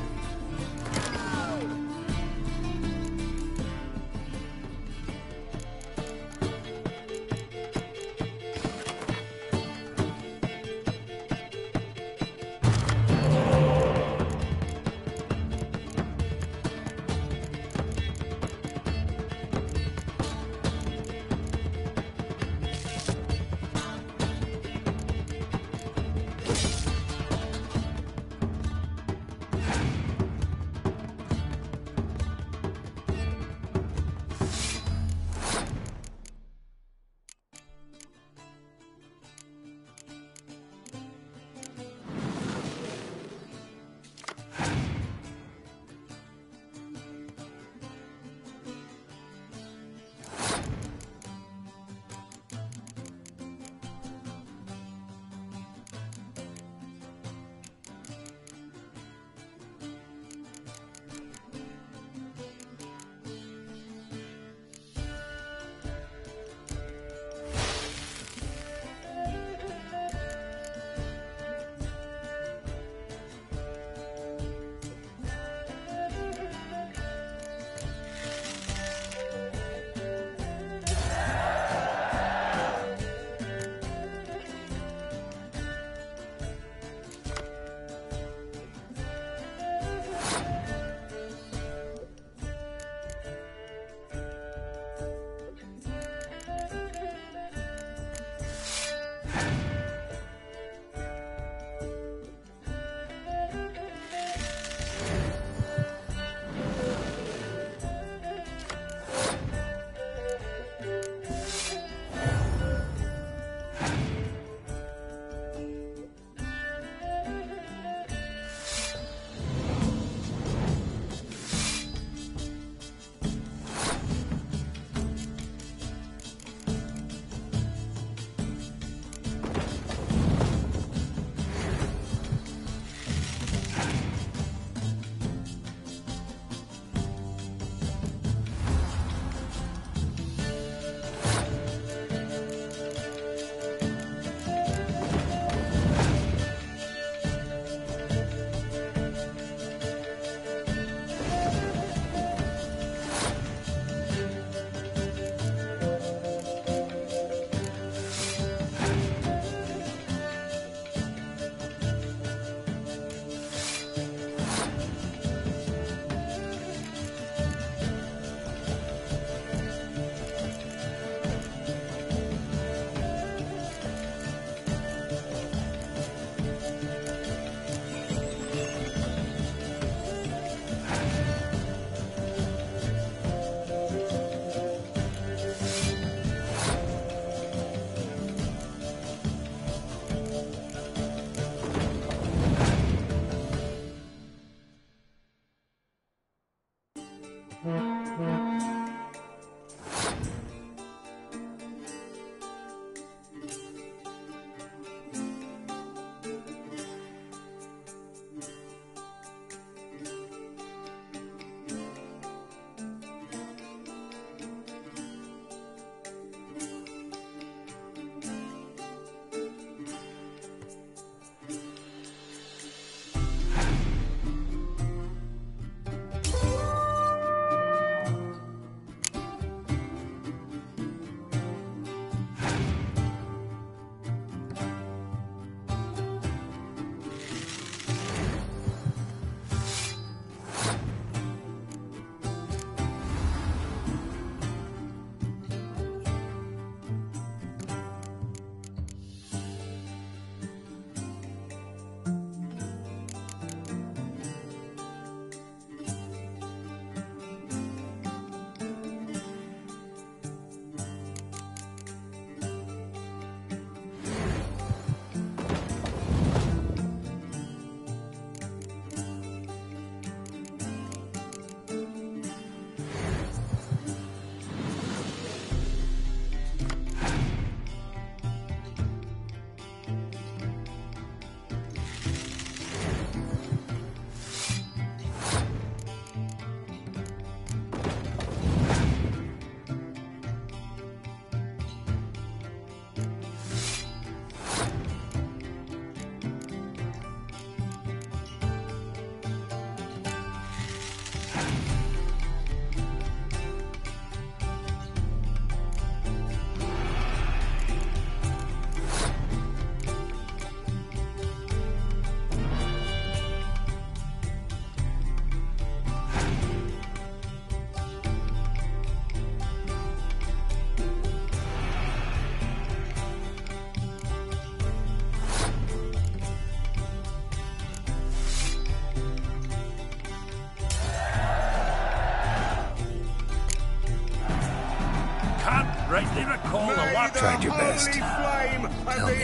Tried your best. Tell me,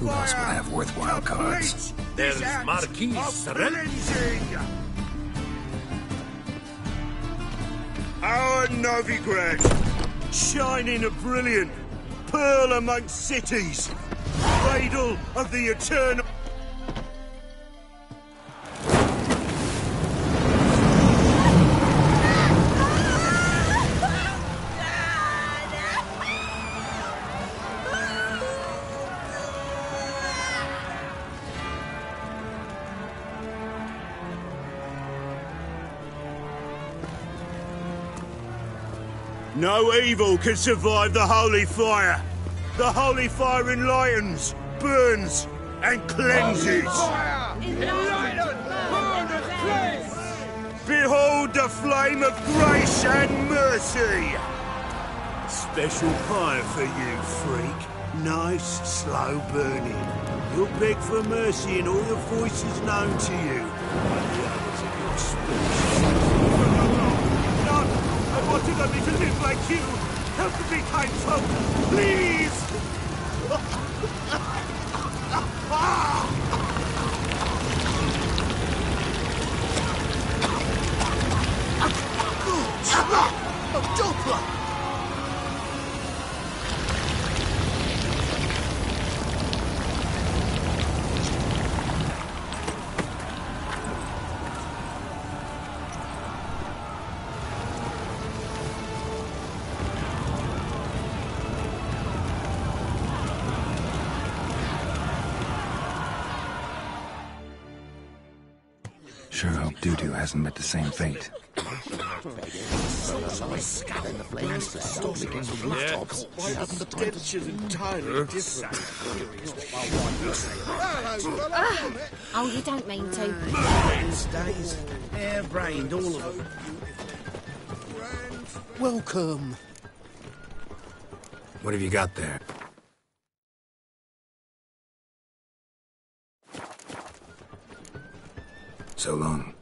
who else will have worthwhile cards? There's Marquis Sorrel. Our Novigrad, shining a brilliant pearl amongst cities, cradle of the eternal. No evil can survive the holy fire. The holy fire enlightens, burns, and cleanses. Behold the flame of grace and mercy. Special fire for you, freak. Nice, slow burning. You'll beg for mercy in all the voices known to you. And the others of your species. I wanted only to live like you. Help me, kind folk, please! A Doppler! Sure hope Doo-Doo hasn't met the same fate. Oh, you don't mean to. Wednesdays, hair-brained, all of them. Welcome. What have you got there? So long.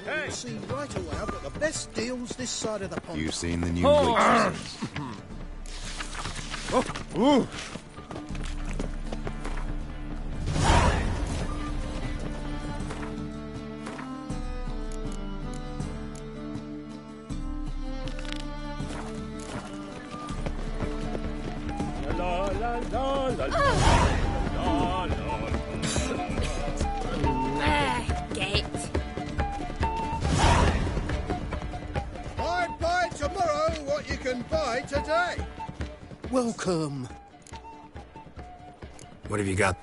Hey. See right away I've got the best deals this side of the pond. You've seen the new waitresses. Ooh. La la la la la la. Buy tomorrow what you can buy today. Welcome. What have you got?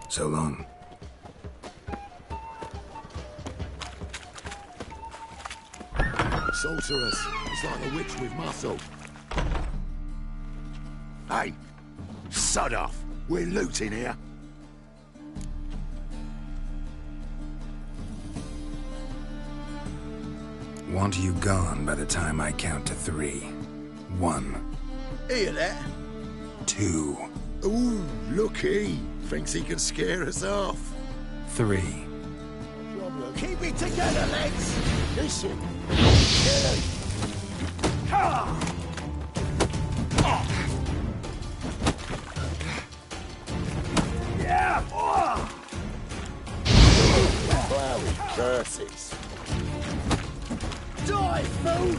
So long. Sorceress. It's like a witch with muscle. Hey, sod off. We're looting here. Want you gone by the time I count to 3. 1. Hear that? 2. Ooh, looky. Thinks he can scare us off. 3. Keep it together, lads! Listen. Yeah! Blowy curses. Die, fool!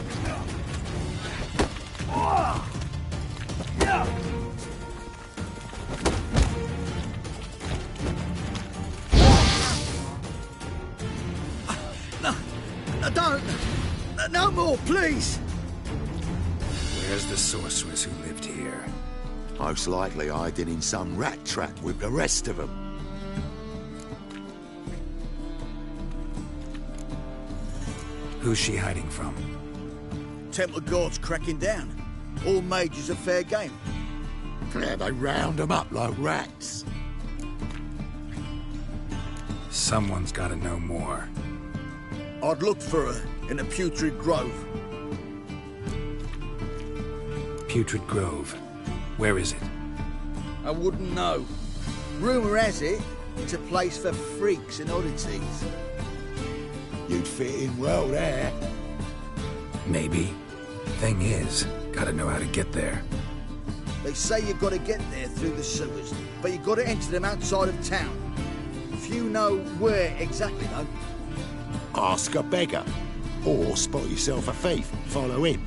Yeah! No, don't! No more, please! Where's the sorceress who lived here? Most likely hiding in some rat trap with the rest of them. Who's she hiding from? Temple Guard's cracking down. All mages are fair game. Yeah, they round them up like rats. Someone's gotta know more. I'd looked for her in the Putrid Grove. Putrid Grove. Where is it? I wouldn't know. Rumour has it, it's a place for freaks and oddities. You'd fit in well there. Maybe. Thing is, gotta know how to get there. They say you've got to get there through the sewers, but you've got to enter them outside of town. Few know where exactly, though. Ask a beggar. Or spot yourself a thief. Follow him.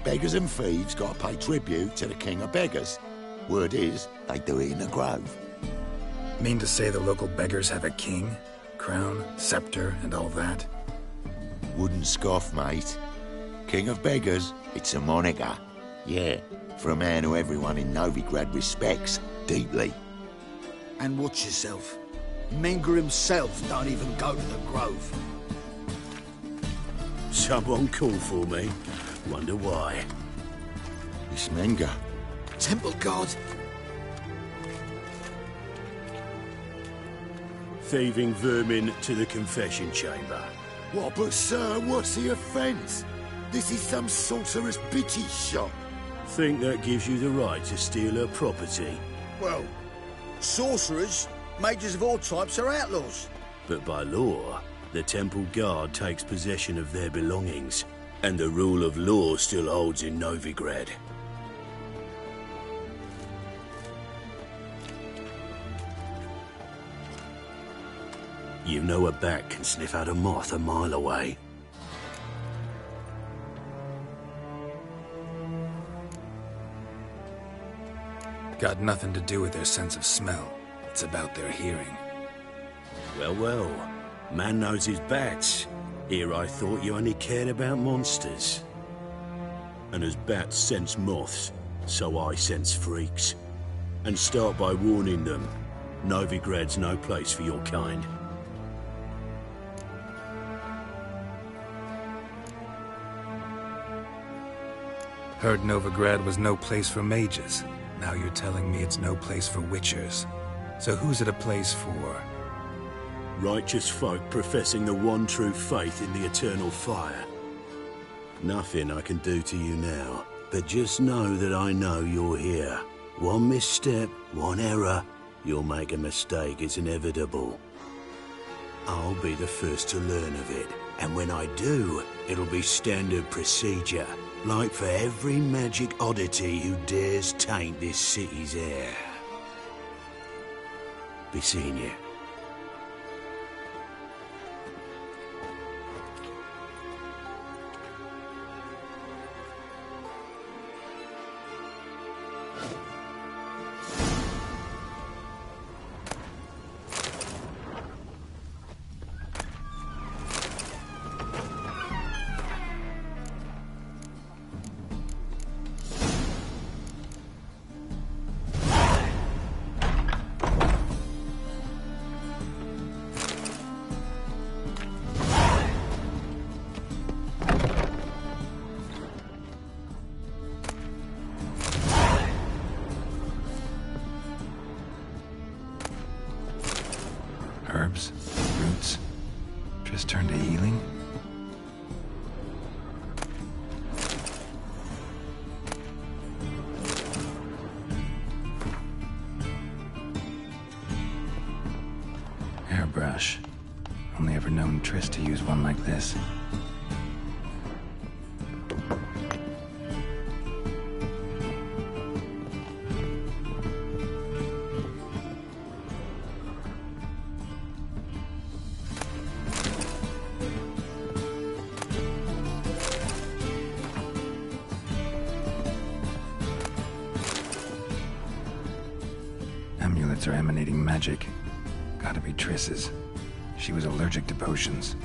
Beggars and thieves got to pay tribute to the king of beggars. Word is, they do it in the grove. Mean to say the local beggars have a king? Crown, scepter, and all that? Wouldn't scoff, mate. King of beggars, it's a moniker. Yeah, for a man who everyone in Novigrad respects deeply. And watch yourself. Menger himself don't even go to the grove. Someone called for me. Wonder why. It's Menger. Temple Guard. Thieving vermin to the confession chamber. What, but sir, what's the offence? This is some sorcerer's bitchy shop. Think that gives you the right to steal her property? Well, sorcerers, mages of all types are outlaws. But by law, the Temple Guard takes possession of their belongings, and the rule of law still holds in Novigrad. You know a bat can sniff out a moth a mile away. Got nothing to do with their sense of smell. It's about their hearing. Well, well. Man knows his bats. Here I thought you only cared about monsters. And as bats sense moths, so I sense freaks. And start by warning them. Novigrad's no place for your kind. Heard Novigrad was no place for mages. Now you're telling me it's no place for witchers. So who's it a place for? Righteous folk professing the one true faith in the eternal fire. Nothing I can do to you now, but just know that I know you're here. One misstep, one error, you'll make a mistake, it's inevitable. I'll be the first to learn of it, and when I do, it'll be standard procedure. Like for every magic oddity who dares taint this city's air. Be seeing you. return to healing? Airbrush. Only ever known Triss to use one like this. Amulets are emanating magic. Gotta be Triss's. She was allergic to potions.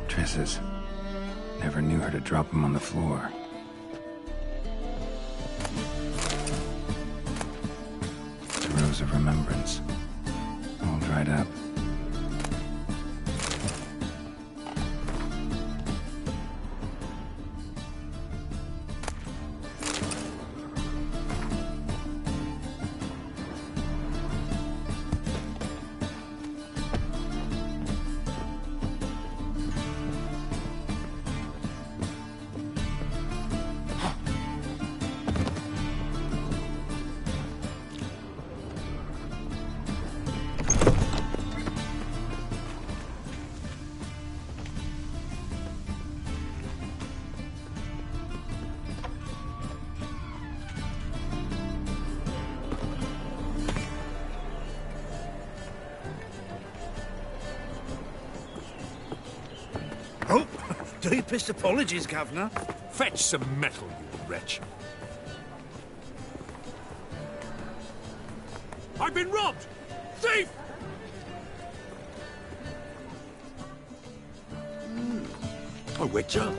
Triss's. Never knew her to drop them on the floor. The Rose of Remembrance. All dried up. Oh, deepest apologies, Governor. Fetch some metal, you wretch. I've been robbed! Thief! A witcher?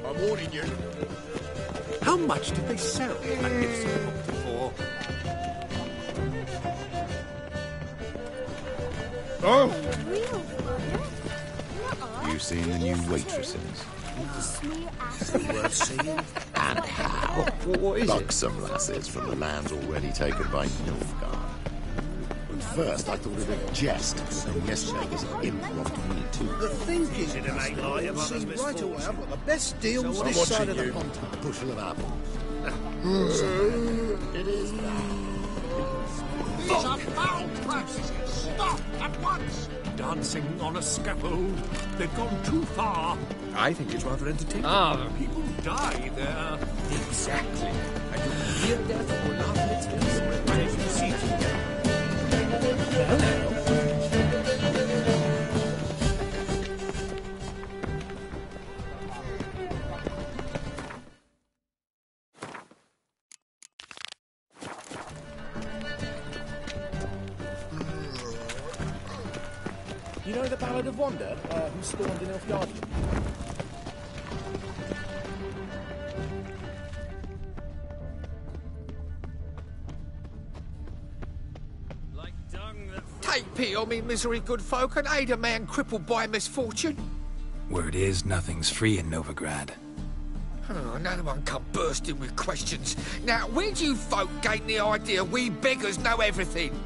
I'm warning you. How much did they sell that magnificent property for? Oh! You seen the new waitresses? Worth seeing. And how? What is it? Buxom lasses from the lands already taken by Nilfgaard. At first I thought it a jest, and yesterday was improv me too. The thinking Easy to make light of see others' right away I've got the best deals So this I'm side of watching the you. pond. Bushel of apples. It is that. These are foul practices! Stop at once! Dancing on a scaffold. They've gone too far. I think it's rather entertaining. People die there. Exactly. And you hear death or laugh at its face. If you see it, You know the Ballad of Wanda, who spawned in Nilfgaard? take pity on me, misery, good folk, and aid a man crippled by misfortune. Word is, nothing's free in Novigrad. Oh, no one come bursting with questions. Now, where do you folk gain the idea we beggars know everything?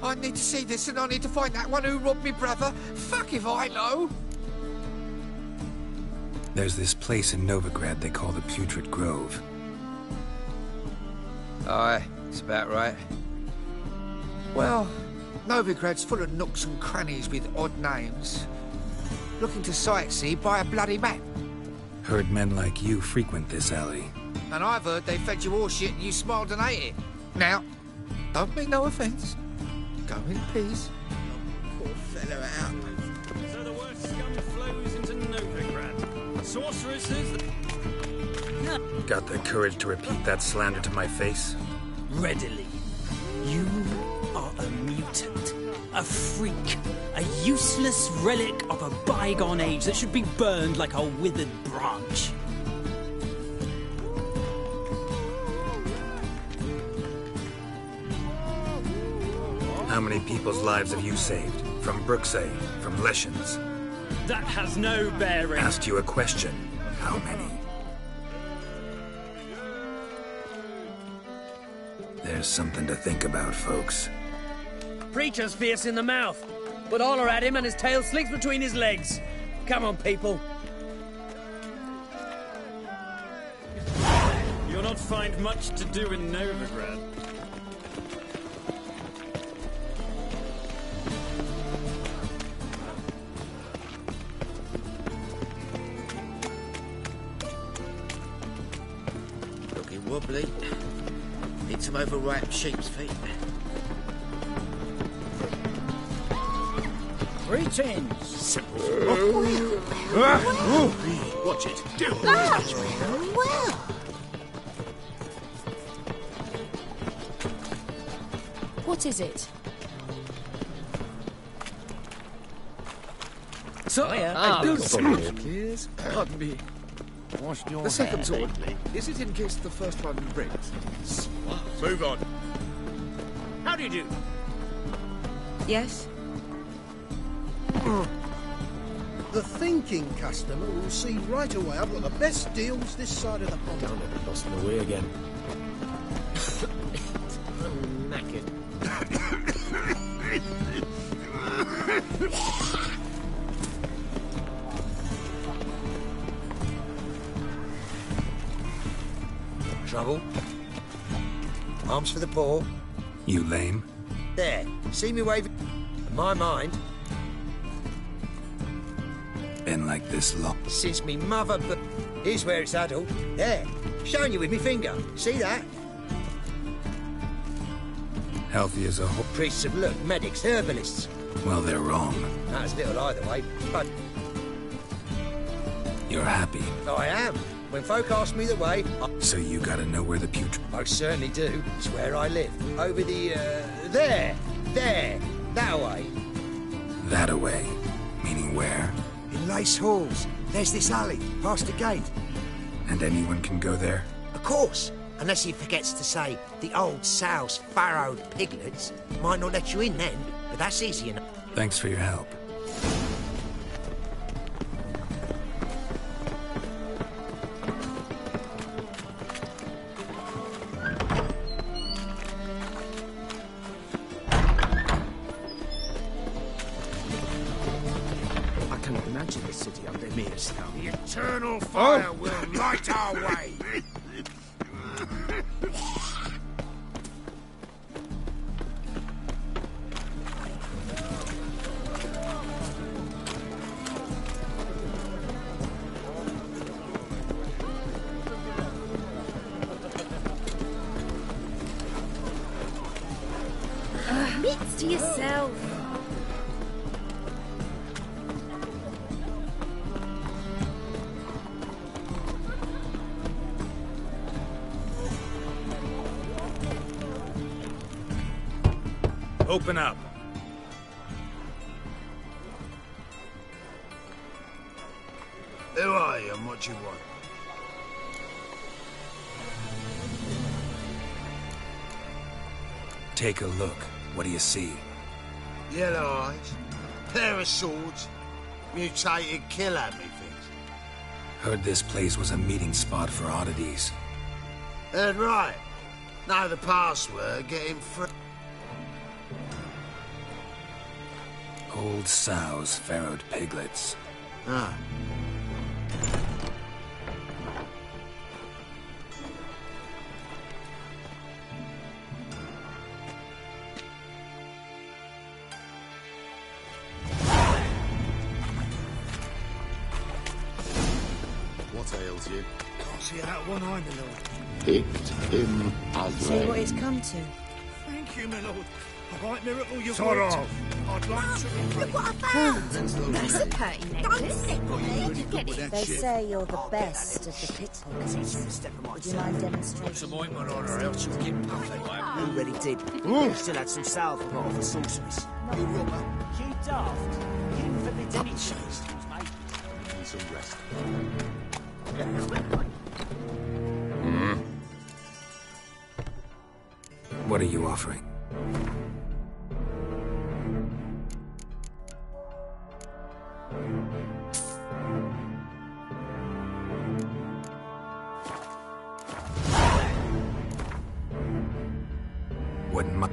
I need to see this and I need to find that one who robbed me brother. Fuck if I know. There's this place in Novigrad they call the Putrid Grove. Aye, it's about right. Well, Novigrad's full of nooks and crannies with odd names. Looking to sightsee by a bloody map. Heard men like you frequent this alley. And I've heard they fed you all shit and you smiled and ate it. Now, don't mean no offence. Go in peace. Poor fellow out. So the worst scum flows into Novigrad. Sorceresses. Got the courage to repeat that slander to my face? Readily. You A freak. A useless relic of a bygone age that should be burned like a withered branch. How many people's lives have you saved? From Brooksay, from Leshens? That has no bearing. Asked you a question. How many? There's something to think about, folks. Preacher's fierce in the mouth, but holler at him and his tail slinks between his legs. Come on, people. You'll not find much to do in Novigrad. Looking wobbly. Need some overripe sheep's feet. Greetings! Simple. Watch it. Well. What is it? So, Please, pardon me. Washed your The second hair sword, lately. is it in case the first one breaks? Move on. How do you do? Yes? The thinking customer will see right away I've got the best deals this side of the pond. Don't let it lost in the way again. I'm knackered. Trouble? Arms for the poor. You lame? There. See me waving? In my mind, Been like this long. since me mother, but here's where it's adult. There. Showing you with me finger. See that? Healthy as a whole. Priests of look, medics, herbalists. Well, they're wrong. That's little either way, but You're happy. I am. When folk ask me the way, So you gotta know where the putrid... I certainly do. It's where I live. Over the, there, that way. That away. Meaning where? In Lace Halls. There's this alley, past the gate. And anyone can go there? Of course. Unless he forgets to say the old sow's farrowed piglets. Might not let you in then, but that's easy enough. Thanks for your help. I can imagine the city under Mir's now. The eternal fire will light our way. Admits to yourself. Open up. Who are you and what do you want? Take a look. What do you see? Yellow eyes, pair of swords, mutated killer me things. Heard this place was a meeting spot for oddities. Heard right. Know the password, get him free. Old sows, farrowed piglets. Ah. What ails you? Can't see out one eye, my lord. Picked him as See what it's come to. Thank you, my lord. I might miracle your Sort vote. of. I'd like to... Look what I found! That's a pretty necklace. Where'd you get it? They say you're the best of the pickpockets. Would you mind demonstrating? Some ointment on her, else you'll get puffy. Already did. Still had some salve I got off the sorceress. You robber. You daft. You didn't forbid any chase, mate. Need some rest. What are you offering? Wouldn't mind.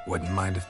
Wouldn't mind if...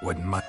Wouldn't mind...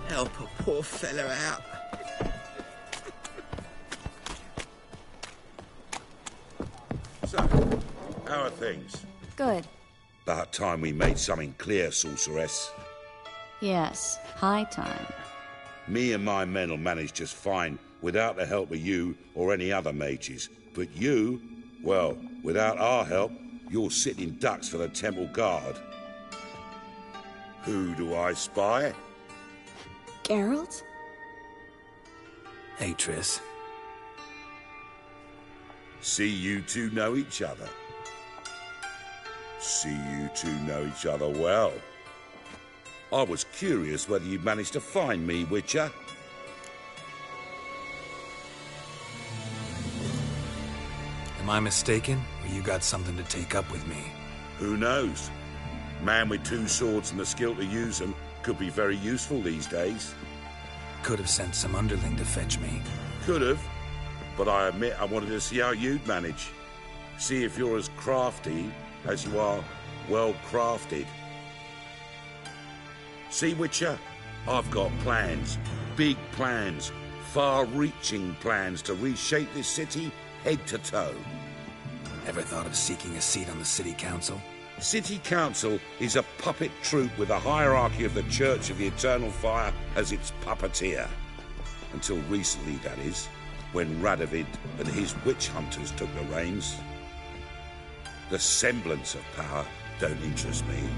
Help a poor fella out. So, how are things? Good. About time we made something clear, sorceress. Yes, high time. Me and my men'll manage just fine without the help of you or any other mages. But you, well, without our help, you're sitting ducks for the temple guard. Who do I spy? Geralt? Hey, Triss. See you two know each other. See you two know each other well. I was curious whether you'd managed to find me, Witcher. Am I mistaken, or you got something to take up with me? Who knows? Man with two swords and the skill to use them could be very useful these days. Could have sent some underling to fetch me. Could have, but I admit I wanted to see how you'd manage. See if you're as crafty as you are well-crafted. See, Witcher, I've got plans, big plans, far-reaching plans to reshape this city head to toe. Ever thought of seeking a seat on the city council? City Council is a puppet troupe with a hierarchy of the Church of the Eternal Fire as its puppeteer. Until recently, that is, when Radovid and his witch hunters took the reins. The semblance of power don't interest me.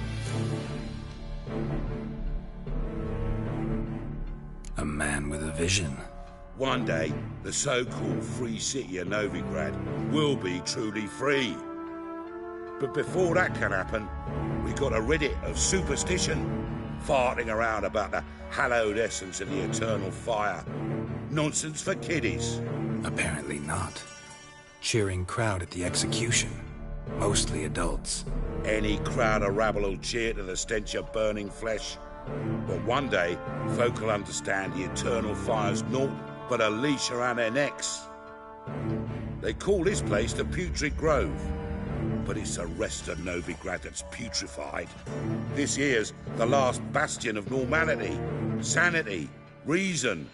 A man with a vision. One day, the so-called free city of Novigrad will be truly free. But before that can happen, we gotta rid it of superstition, farting around about the hallowed essence of the eternal fire. Nonsense for kiddies. Apparently not. Cheering crowd at the execution. Mostly adults. Any crowd of rabble will cheer to the stench of burning flesh. But one day, folk will understand the eternal fire's naught but a leash around their necks. They call this place the Putrid Grove. But it's the rest of Novigrad that's putrefied. This here's the last bastion of normality, sanity, reason.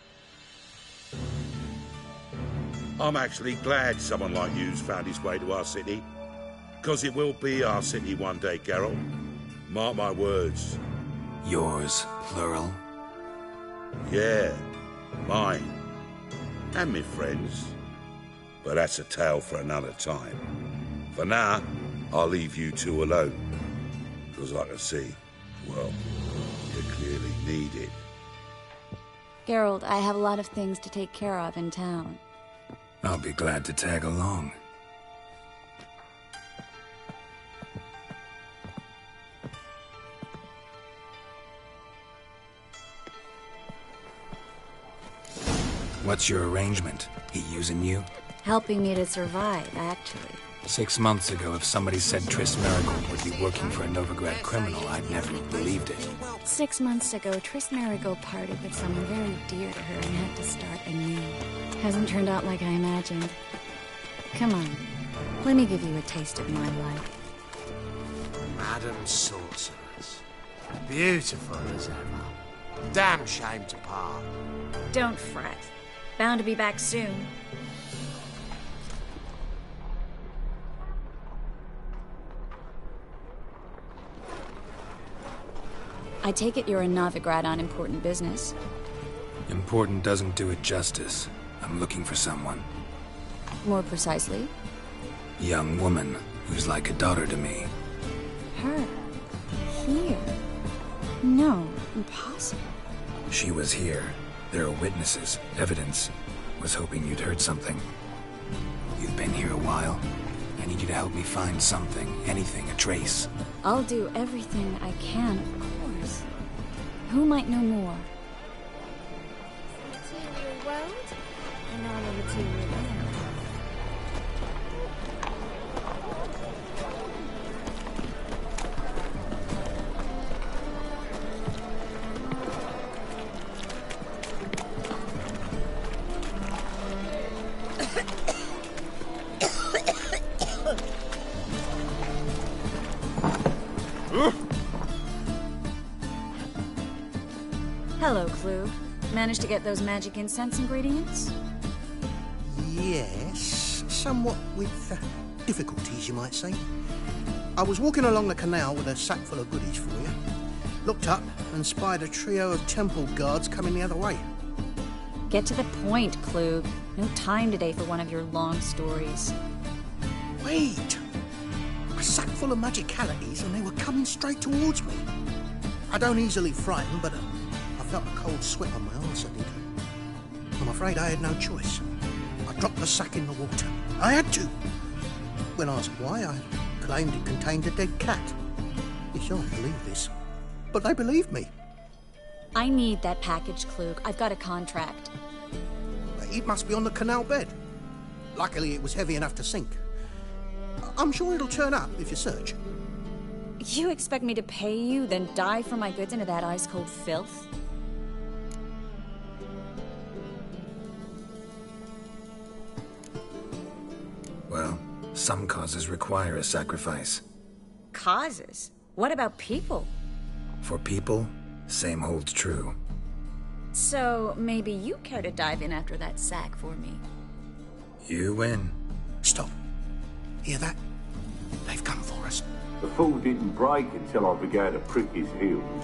I'm actually glad someone like you's found his way to our city. Because it will be our city one day, Geralt. Mark my words. Yours, plural? Yeah, mine. And me friends. But that's a tale for another time. For now, I'll leave you two alone. Because I can see, well, you clearly need it. Geralt, I have a lot of things to take care of in town. I'll be glad to tag along. What's your arrangement? He using you? Helping me to survive, actually. 6 months ago, if somebody said Triss Merigold would be working for a Novigrad criminal, I'd never have believed it. 6 months ago, Triss Merigold parted with someone very dear to her and had to start anew. Hasn't turned out like I imagined. Come on, let me give you a taste of my life. Madam Sorceress. Beautiful as ever. Damn shame to part. Don't fret. Bound to be back soon. I take it you're in Novigrad on important business. Important doesn't do it justice. I'm looking for someone. More precisely? Young woman who's like a daughter to me. Her? Here? No, impossible. She was here. There are witnesses, evidence. Was hoping you'd heard something. You've been here a while. I need you to help me find something, anything, a trace. I'll do everything I can, of course. Who might know more? Material world, and I'm a material man. Hello, Clue. Managed to get those magic incense ingredients? Yes, somewhat with difficulties, you might say. I was walking along the canal with a sack full of goodies for you. Looked up and spied a trio of temple guards coming the other way. Get to the point, Klug. No time today for one of your long stories. Wait! A sack full of magicalities and they were coming straight towards me. I don't easily frighten, but I felt a cold sweat on my arse, I did. I'm afraid I had no choice. I dropped the sack in the water. I had to. When asked why, I claimed it contained a dead cat. You shan't believe this, but they believed me. I need that package, Klug. I've got a contract. It must be on the canal bed. Luckily, it was heavy enough to sink. I'm sure it'll turn up if you search. You expect me to pay you, then dive for my goods into that ice-cold filth? Well, some causes require a sacrifice. Causes? What about people? For people, same holds true. So, maybe you care to dive in after that sack for me? You win. Stop. Hear that? They've come for us. The fool didn't break until I began to prick his heels.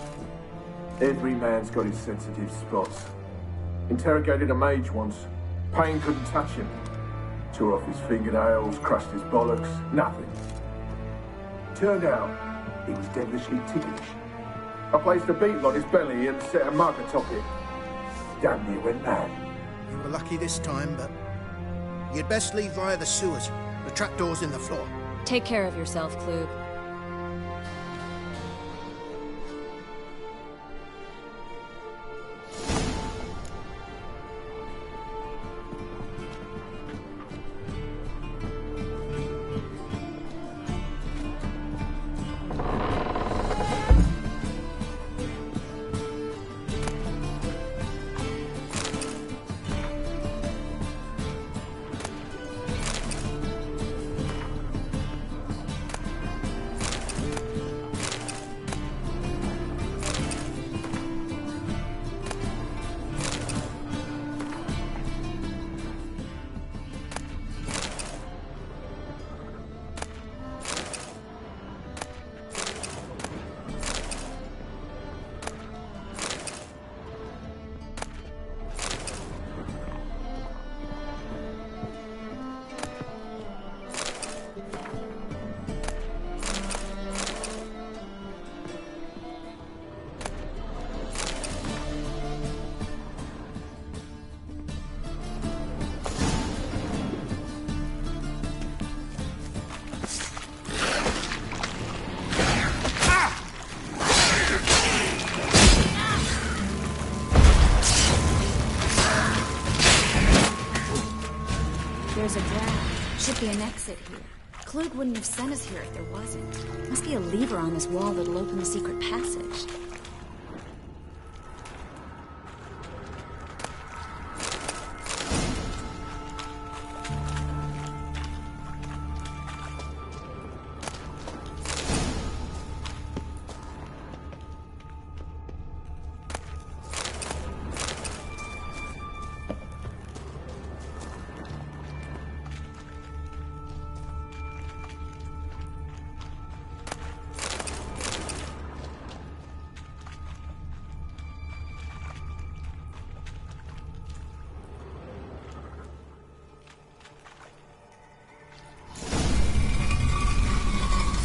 Every man's got his sensitive spots. Interrogated a mage once. Pain couldn't touch him. Tore off his fingernails, crushed his bollocks, nothing. Turned out, he was devilishly ticklish. I placed a beetle on his belly and set a mug atop it. Damn near went mad. You were lucky this time, but you'd best leave via the sewers. The trapdoor's in the floor. Take care of yourself, Klug. There's a draft. Should be an exit here. Klug wouldn't have sent us here if there wasn't. Must be a lever on this wall that'll open the secret passage.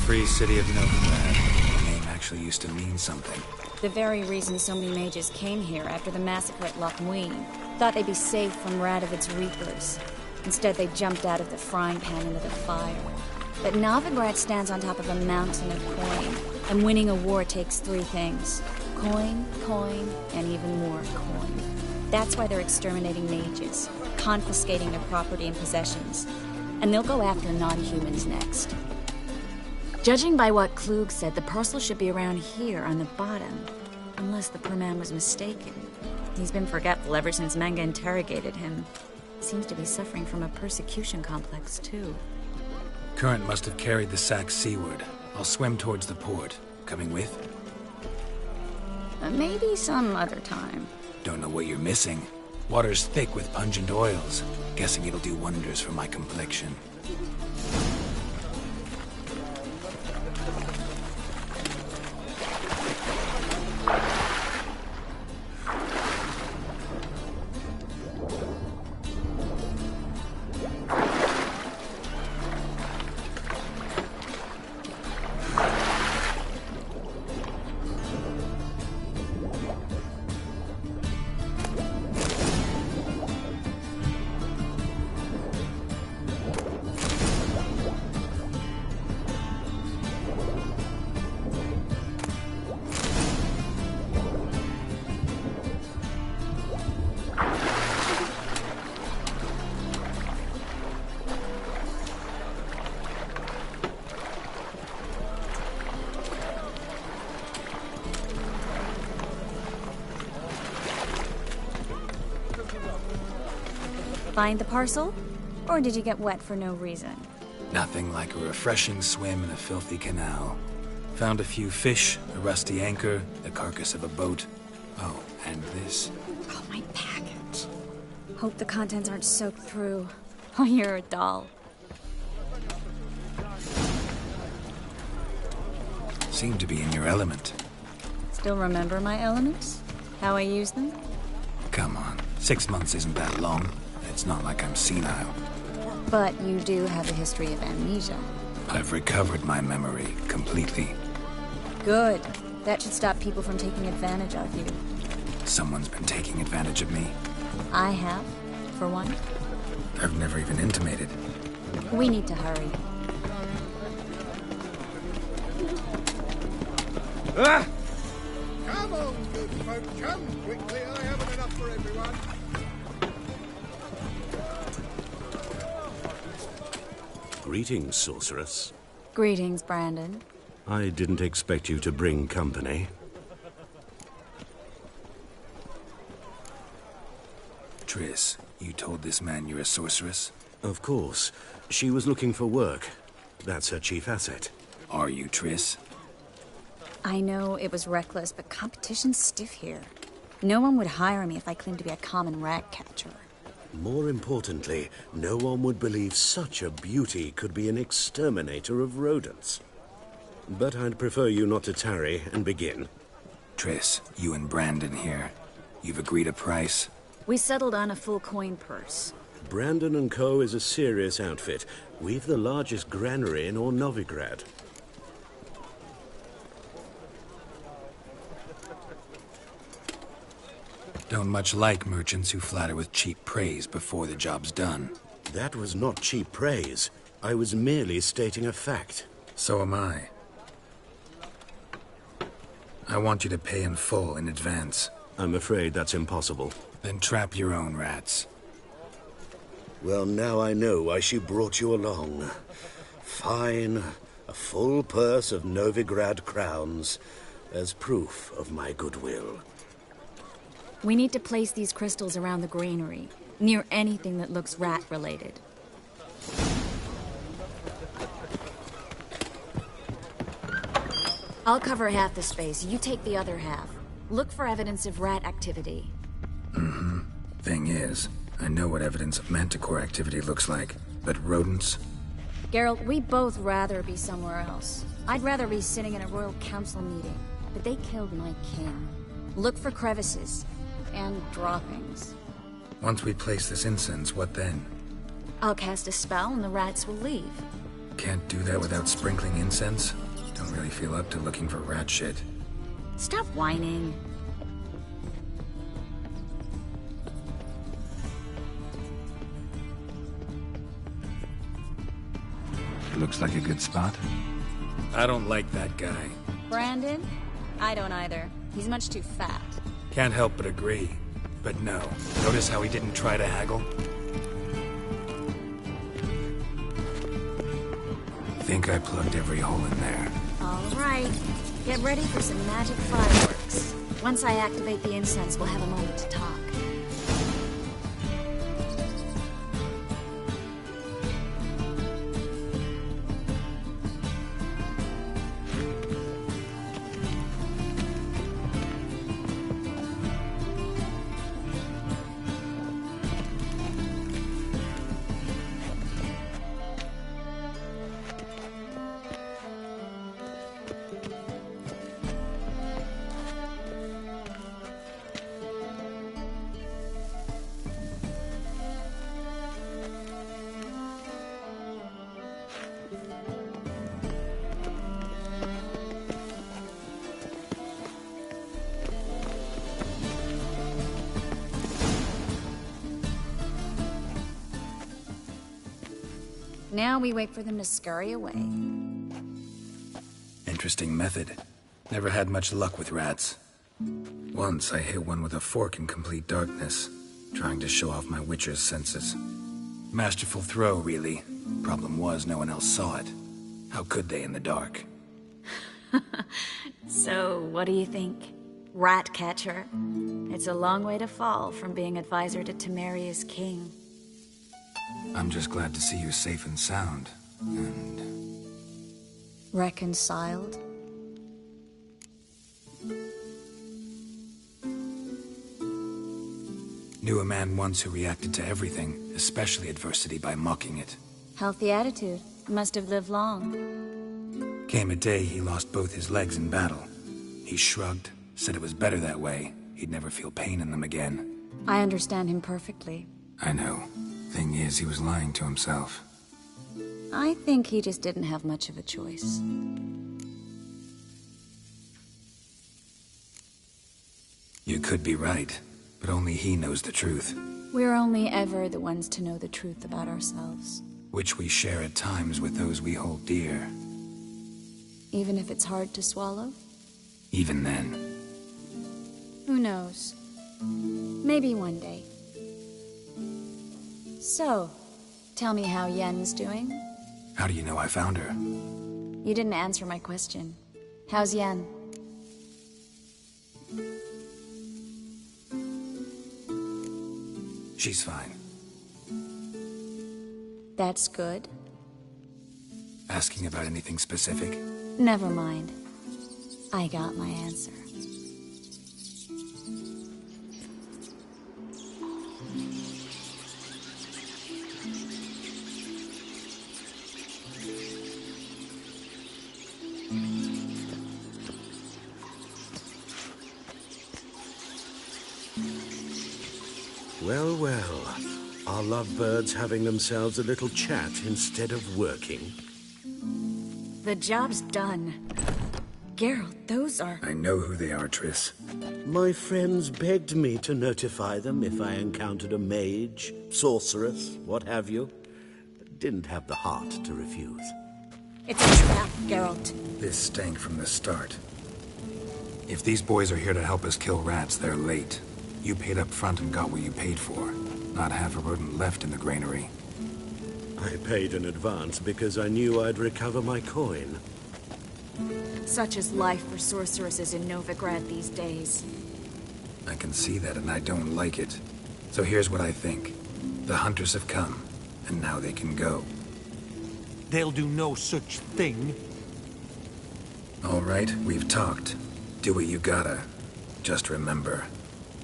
Free City of Novigrad. The name actually used to mean something. The very reason so many mages came here after the massacre at Loch Muin. Thought they'd be safe from Radovid's reapers. Instead, they jumped out of the frying pan into the fire. But Novigrad stands on top of a mountain of coin, and winning a war takes 3 things. Coin, coin, and even more coin. That's why they're exterminating mages, confiscating their property and possessions. And they'll go after non-humans next. Judging by what Klug said, the parcel should be around here on the bottom. Unless the poor man was mistaken. He's been forgetful ever since Manga interrogated him. Seems to be suffering from a persecution complex, too. Current must have carried the sack seaward. I'll swim towards the port. Coming with? Maybe some other time. Don't know what you're missing. Water's thick with pungent oils. Guessing it'll do wonders for my complexion. Find the parcel? Or did you get wet for no reason? Nothing like a refreshing swim in a filthy canal. Found a few fish, a rusty anchor, the carcass of a boat. Oh, and this. Oh, my package. Hope the contents aren't soaked through. Oh, you're a doll. Seem to be in your element. Still remember my elements? How I use them? Come on, 6 months isn't that long. It's not like I'm senile. But you do have a history of amnesia. I've recovered my memory completely. Good. That should stop people from taking advantage of you. Someone's been taking advantage of me. I have, for one. I've never even intimated. We need to hurry. Ah! Come on, good folk, come quickly. I haven't enough for everyone. Greetings, sorceress. Greetings, Brandon. I didn't expect you to bring company. Triss, you told this man you're a sorceress? Of course. She was looking for work. That's her chief asset. Are you, Triss? I know it was reckless, but competition's stiff here. No one would hire me if I claimed to be a common rat catcher. More importantly, no one would believe such a beauty could be an exterminator of rodents. But I'd prefer you not to tarry and begin. Triss, you and Brandon here. You've agreed a price? We settled on a full coin purse. Brandon & Co. is a serious outfit. We've the largest granary in all Novigrad. Don't much like merchants who flatter with cheap praise before the job's done. That was not cheap praise. I was merely stating a fact. So am I. I want you to pay in full in advance. I'm afraid that's impossible. Then trap your own rats. Well, now I know why she brought you along. Fine. A full purse of Novigrad crowns as proof of my goodwill. We need to place these crystals around the granary, near anything that looks rat-related. I'll cover half the space, you take the other half. Look for evidence of rat activity. Mm-hmm. Thing is, I know what evidence of manticore activity looks like, but rodents? Geralt, we'd both rather be somewhere else. I'd rather be sitting in a royal council meeting, but they killed my king. Look for crevices. And droppings. Once we place this incense, what then? I'll cast a spell and the rats will leave. Can't do that without sprinkling incense? Don't really feel up to looking for rat shit. Stop whining. Looks like a good spot. I don't like that guy. Brandon? I don't either. He's much too fat. Can't help but agree. But no. Notice how he didn't try to haggle? Think I plugged every hole in there. All right. Get ready for some magic fireworks. Once I activate the incense, we'll have a moment to talk. Now we wait for them to scurry away. Interesting method. Never had much luck with rats. Once I hit one with a fork in complete darkness, trying to show off my witcher's senses. Masterful throw, really. Problem was, no one else saw it. How could they in the dark? So, what do you think? Rat catcher? It's a long way to fall from being advisor to Temeria's king. I'm just glad to see you safe and sound. And... reconciled? Knew a man once who reacted to everything, especially adversity, by mocking it. Healthy attitude. Must have lived long. Came a day he lost both his legs in battle. He shrugged, said it was better that way. He'd never feel pain in them again. I understand him perfectly. I know. Thing is, he was lying to himself. I think he just didn't have much of a choice. You could be right, but only he knows the truth. We're only ever the ones to know the truth about ourselves. Which we share at times with those we hold dear. Even if it's hard to swallow? Even then. Who knows? Maybe one day. So, tell me how Yen's doing? How do you know I found her? You didn't answer my question. How's Yen? She's fine. That's good. Asking about anything specific? Never mind. I got my answer. Well, well. Are lovebirds having themselves a little chat instead of working? The job's done. Geralt, those are... I know who they are, Triss. My friends begged me to notify them if I encountered a mage, sorceress, what have you. Didn't have the heart to refuse. It's a trap, Geralt. This stank from the start. If these boys are here to help us kill rats, they're late. You paid up front and got what you paid for. Not half a rodent left in the granary. I paid in advance because I knew I'd recover my coin. Such is life for sorceresses in Novigrad these days. I can see that, and I don't like it. So here's what I think. The hunters have come, and now they can go. They'll do no such thing. All right, we've talked. Do what you gotta. Just remember,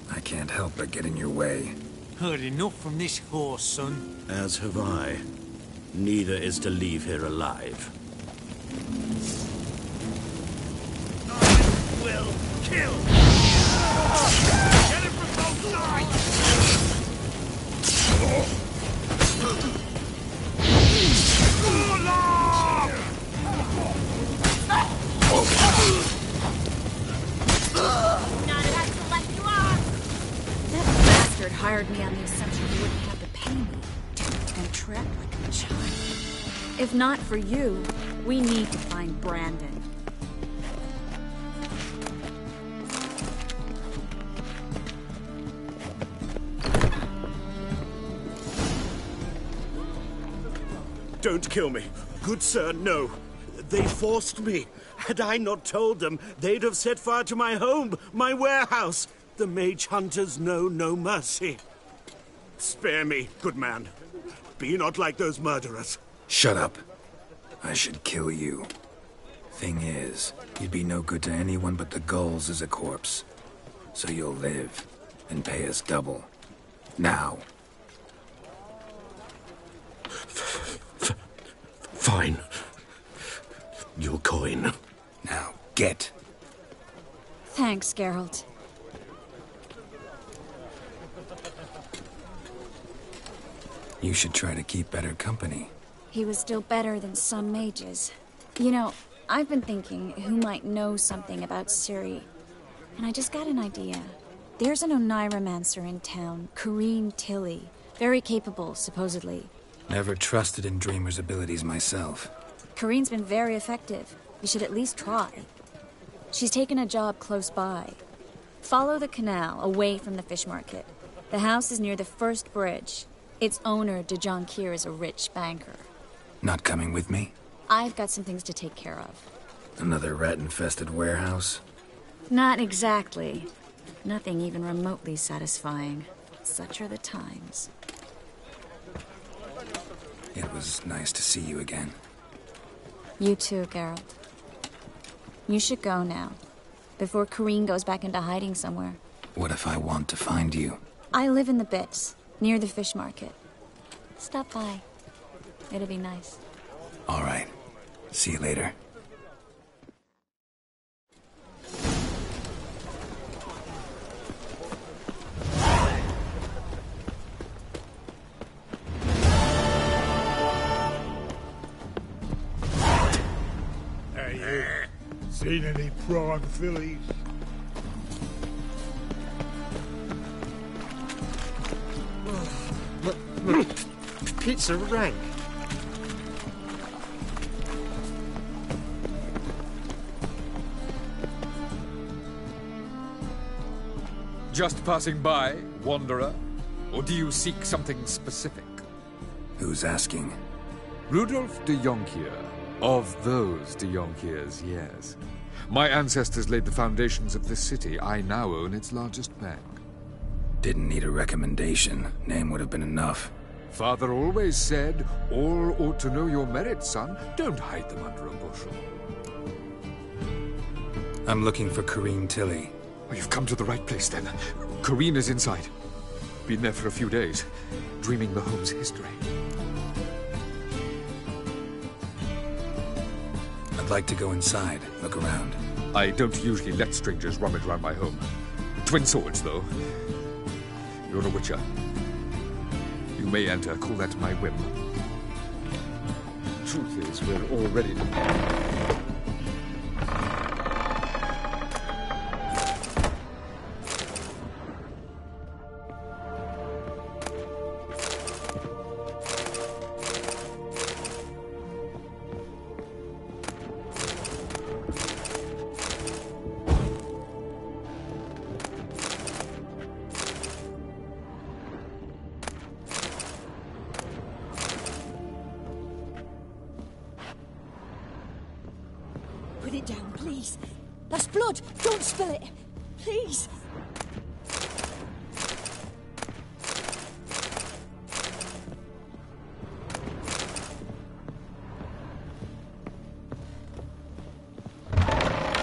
I can't help but get in your way. Heard enough from this horse, son. As have I. Neither is to leave here alive. I will kill! Get it from both sides! That bastard hired me on the assumption he wouldn't have to pay me. And trapped like a child. If not for you, we need to find Brandon. Don't kill me. Good sir, no. They forced me. Had I not told them, they'd have set fire to my home, my warehouse. The mage hunters know no mercy. Spare me, good man. Be not like those murderers. Shut up. I should kill you. Thing is, you'd be no good to anyone but the gulls as a corpse. So you'll live, and pay us double. Now. Fine. Your coin. Now, get. Thanks, Geralt. You should try to keep better company. He was still better than some mages. You know, I've been thinking who might know something about Ciri. And I just got an idea. There's an Oneiromancer in town, Corrine Tilly. Very capable, supposedly. Never trusted in Dreamer's abilities myself. Corrine's been very effective. You should at least try. She's taken a job close by. Follow the canal, away from the fish market. The house is near the first bridge. Its owner, de Jonquier, is a rich banker. Not coming with me? I've got some things to take care of. Another rat-infested warehouse? Not exactly. Nothing even remotely satisfying. Such are the times. It was nice to see you again. You too, Geralt. You should go now, before Corrine goes back into hiding somewhere. What if I want to find you? I live in the Bits, near the fish market. Stop by. It'll be nice. All right. See you later. Seen any prime fillies? Pits are rank. Just passing by, wanderer? Or do you seek something specific? Who's asking? Rudolf de Jonquier. Of those de Jonquiers, yes. My ancestors laid the foundations of this city. I now own its largest bank. Didn't need a recommendation. Name would have been enough. Father always said, all ought to know your merits, son. Don't hide them under a bushel. I'm looking for Corrine Tilly. Oh, you've come to the right place, then. Corrine is inside. Been there for a few days, dreaming the home's history. I'd like to go inside, look around. I don't usually let strangers rummage around my home. Twin swords, though. You're a witcher. You may enter, call that my whim. Truth is, we're already... Put it down, please. That's blood. Don't spill it. Please.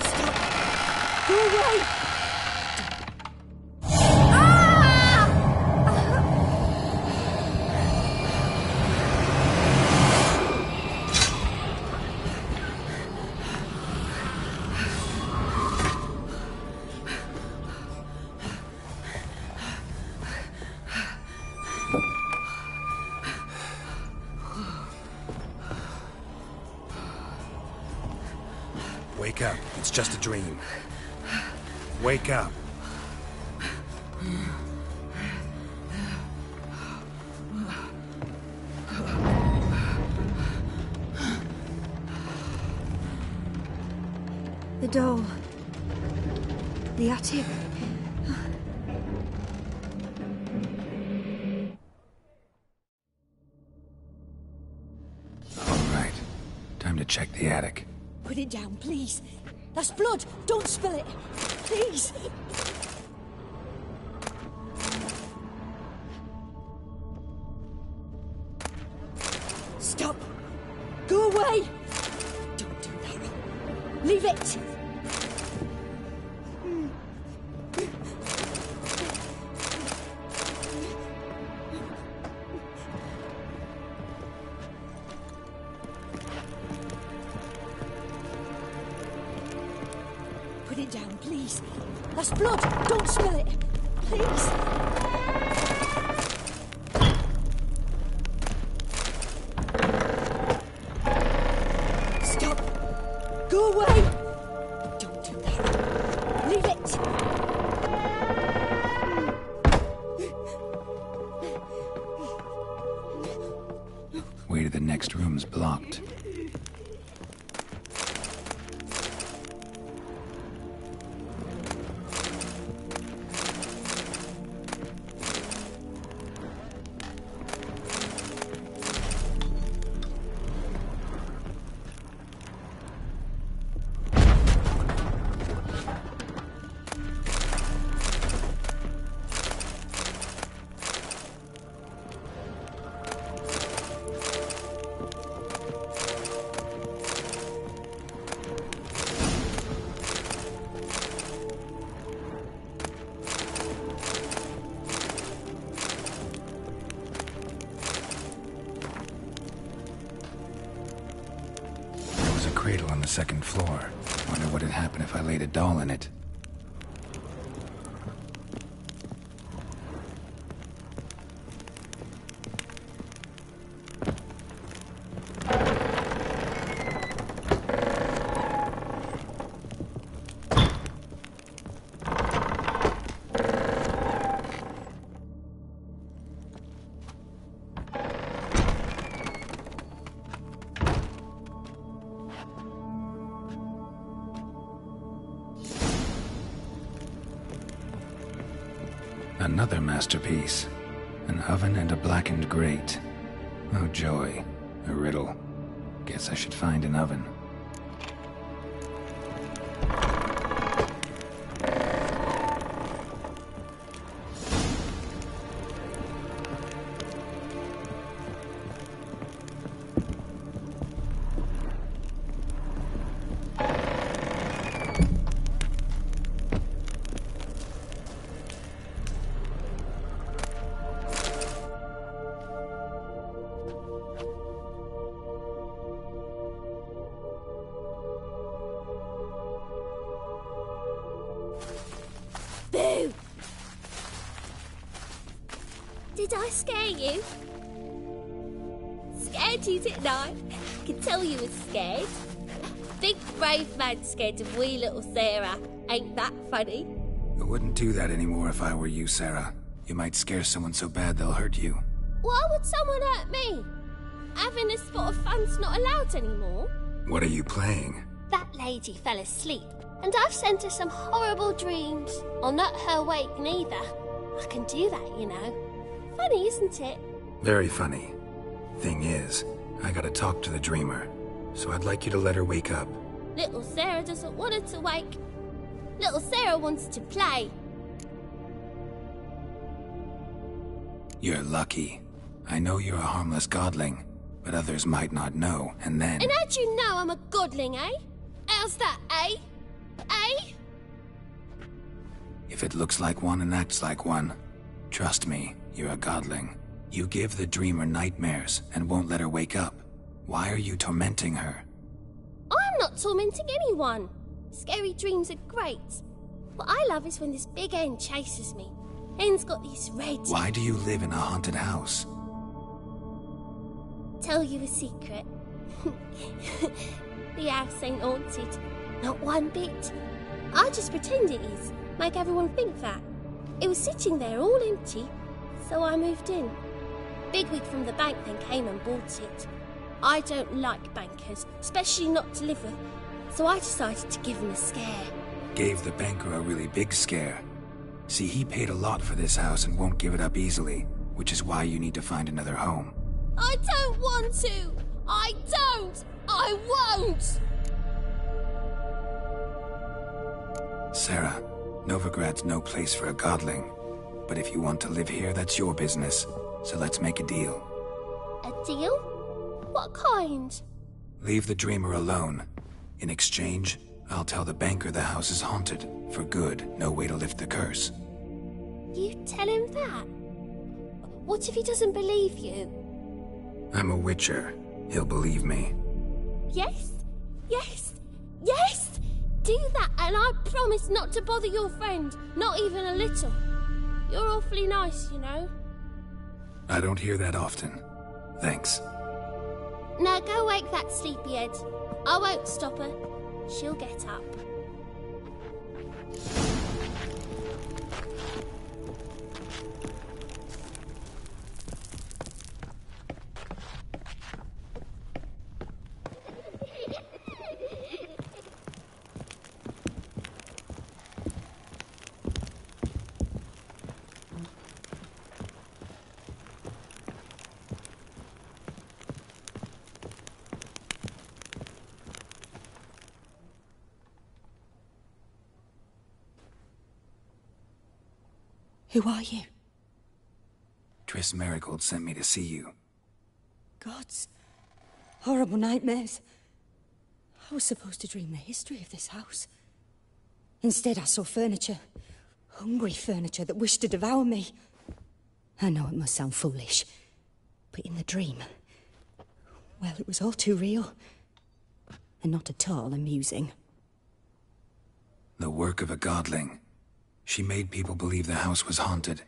Stop. Go away. Wake up. It's just a dream. Wake up. The door. The attic. All right. Time to check the attic. Put it down, please. That's blood. Don't spill it. Please. Stop. Go away. Don't do that. Leave it. Put it down, please. That's blood. Don't spill it. Please. Stop. Go away. Don't do that. Leave it. Way to the next room's blocked. Cradle on the second floor. Wonder what'd happen if I laid a doll in it. Another masterpiece. An oven and a blackened grate. Oh joy. A riddle. Guess I should find an oven. Boo! Did I scare you? Scared you, didn't I? I can tell you was scared. Big brave man scared of wee little Sarah. Ain't that funny? I wouldn't do that anymore if I were you, Sarah. You might scare someone so bad they'll hurt you. Why would someone hurt me? Having a spot of fun's not allowed anymore. What are you playing? That lady fell asleep, and I've sent her some horrible dreams. I'll not her awake neither. I can do that, you know. Funny, isn't it? Very funny. Thing is, I gotta talk to the dreamer, so I'd like you to let her wake up. Little Sarah doesn't want her to wake. Little Sarah wants to play. You're lucky. I know you're a harmless godling, but others might not know, and then... And how'd you know I'm a godling, eh? How's that, eh? Eh? If it looks like one and acts like one, trust me, you're a godling. You give the dreamer nightmares and won't let her wake up. Why are you tormenting her? I'm not tormenting anyone. Scary dreams are great. What I love is when this big hen chases me. Hen's got these red... Why do you live in a haunted house? Tell you a secret. The house ain't haunted. Not one bit. I just pretend it is. Make everyone think that. It was sitting there all empty, so I moved in. Bigwig from the bank then came and bought it. I don't like bankers, especially not to live with. So I decided to give him a scare. Gave the banker a really big scare. See, he paid a lot for this house and won't give it up easily, which is why you need to find another home. I don't want to! I don't! I won't! Sarah, Novigrad's no place for a godling. But if you want to live here, that's your business. So let's make a deal. A deal? What kind? Leave the dreamer alone. In exchange, I'll tell the banker the house is haunted. For good, no way to lift the curse. You tell him that? What if he doesn't believe you? I'm a witcher. He'll believe me. Yes? Yes? Yes! Do that and I promise not to bother your friend. Not even a little. You're awfully nice, you know. I don't hear that often. Thanks. Now go wake that sleepyhead. I won't stop her. She'll get up. Who are you? Triss Marigold sent me to see you. Gods. Horrible nightmares. I was supposed to dream the history of this house. Instead, I saw furniture. Hungry furniture that wished to devour me. I know it must sound foolish, but in the dream, well, it was all too real. And not at all amusing. The work of a godling. She made people believe the house was haunted.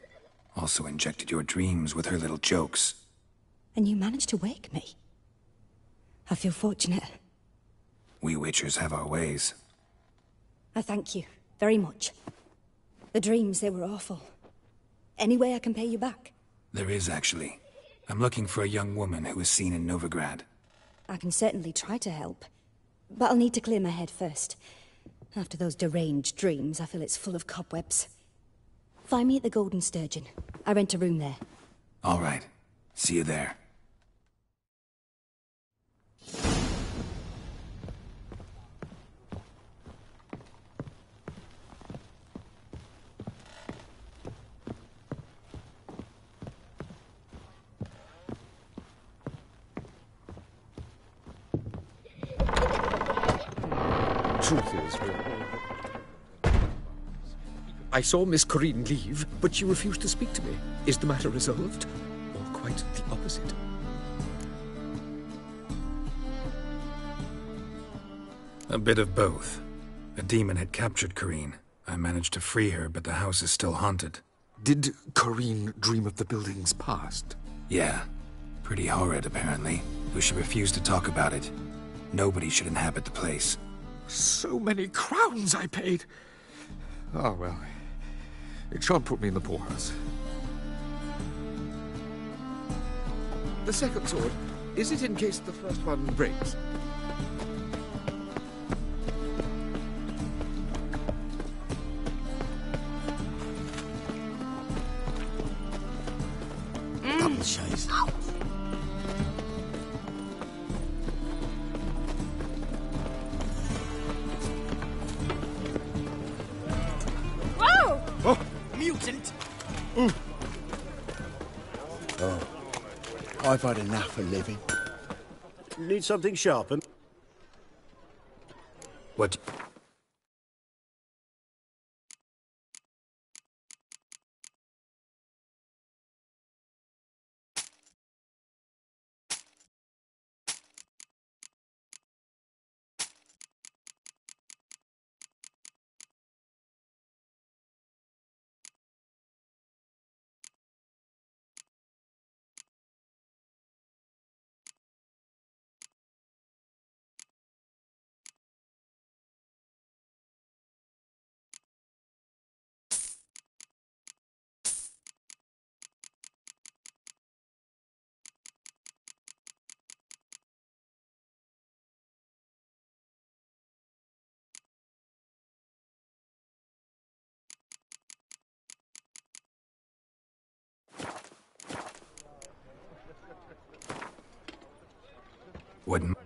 Also injected your dreams with her little jokes. And you managed to wake me. I feel fortunate. We witchers have our ways. I thank you very much. The dreams, they were awful. Any way I can pay you back? There is, actually. I'm looking for a young woman who was seen in Novigrad. I can certainly try to help. But I'll need to clear my head first. After those deranged dreams, I feel it's full of cobwebs. Find me at the Golden Sturgeon. I rent a room there. All right. See you there. Truth is, I saw Miss Corinne leave, but she refused to speak to me. Is the matter resolved? Or quite the opposite? A bit of both. A demon had captured Corinne. I managed to free her, but the house is still haunted. Did Corinne dream of the building's past? Yeah. Pretty horrid, apparently. Though she refused to talk about it. Nobody should inhabit the place. So many crowns I paid! Oh, well. It shan't put me in the poorhouse. The second sword, is it in case the first one breaks? Double chase. Whoa! Oh! Mutant! Oh, I've had enough of living. Need something sharpened? What? Wouldn't.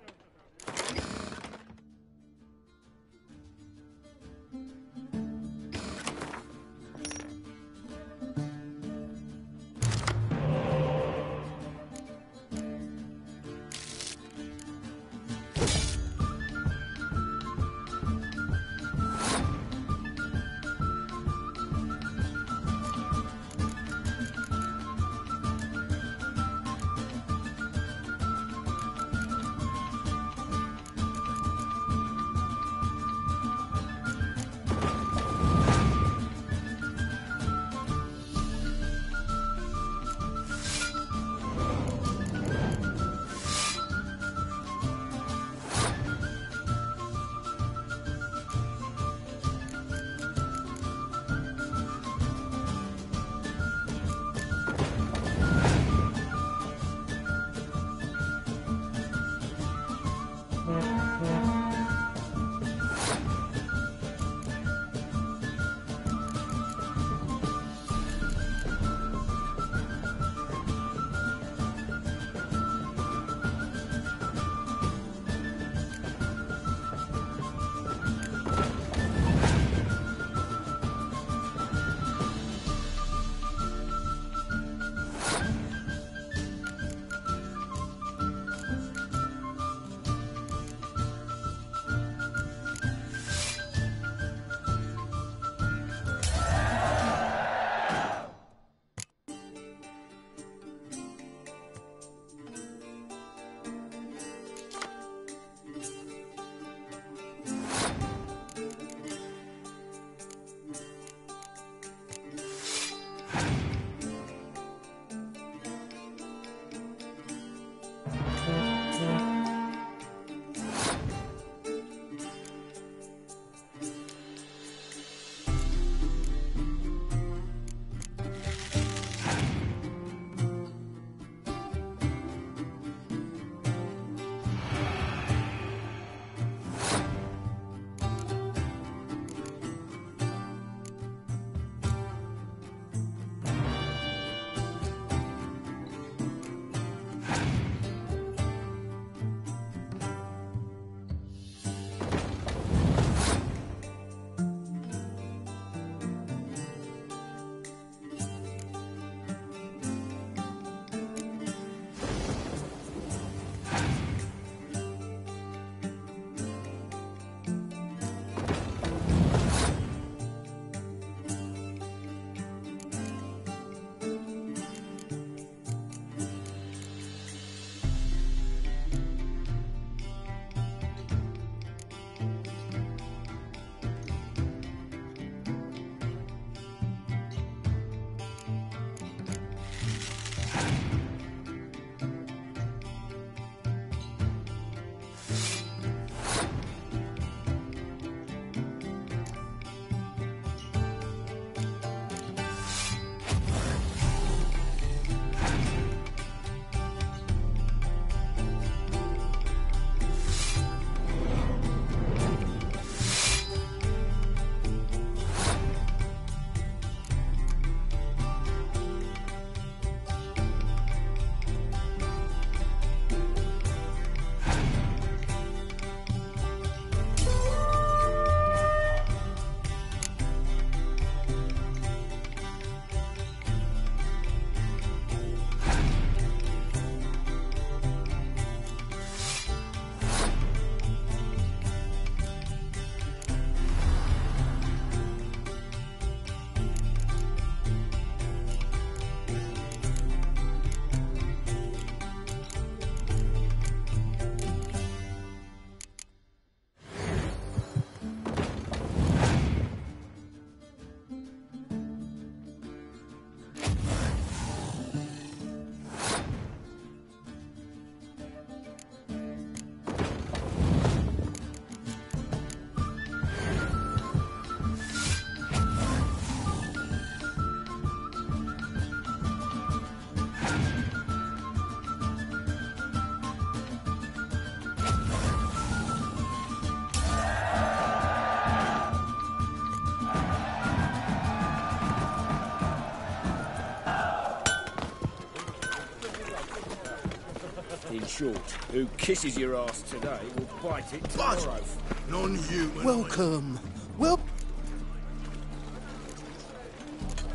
short. Who kisses your ass today will bite it tomorrow. Non-human. Welcome. Well.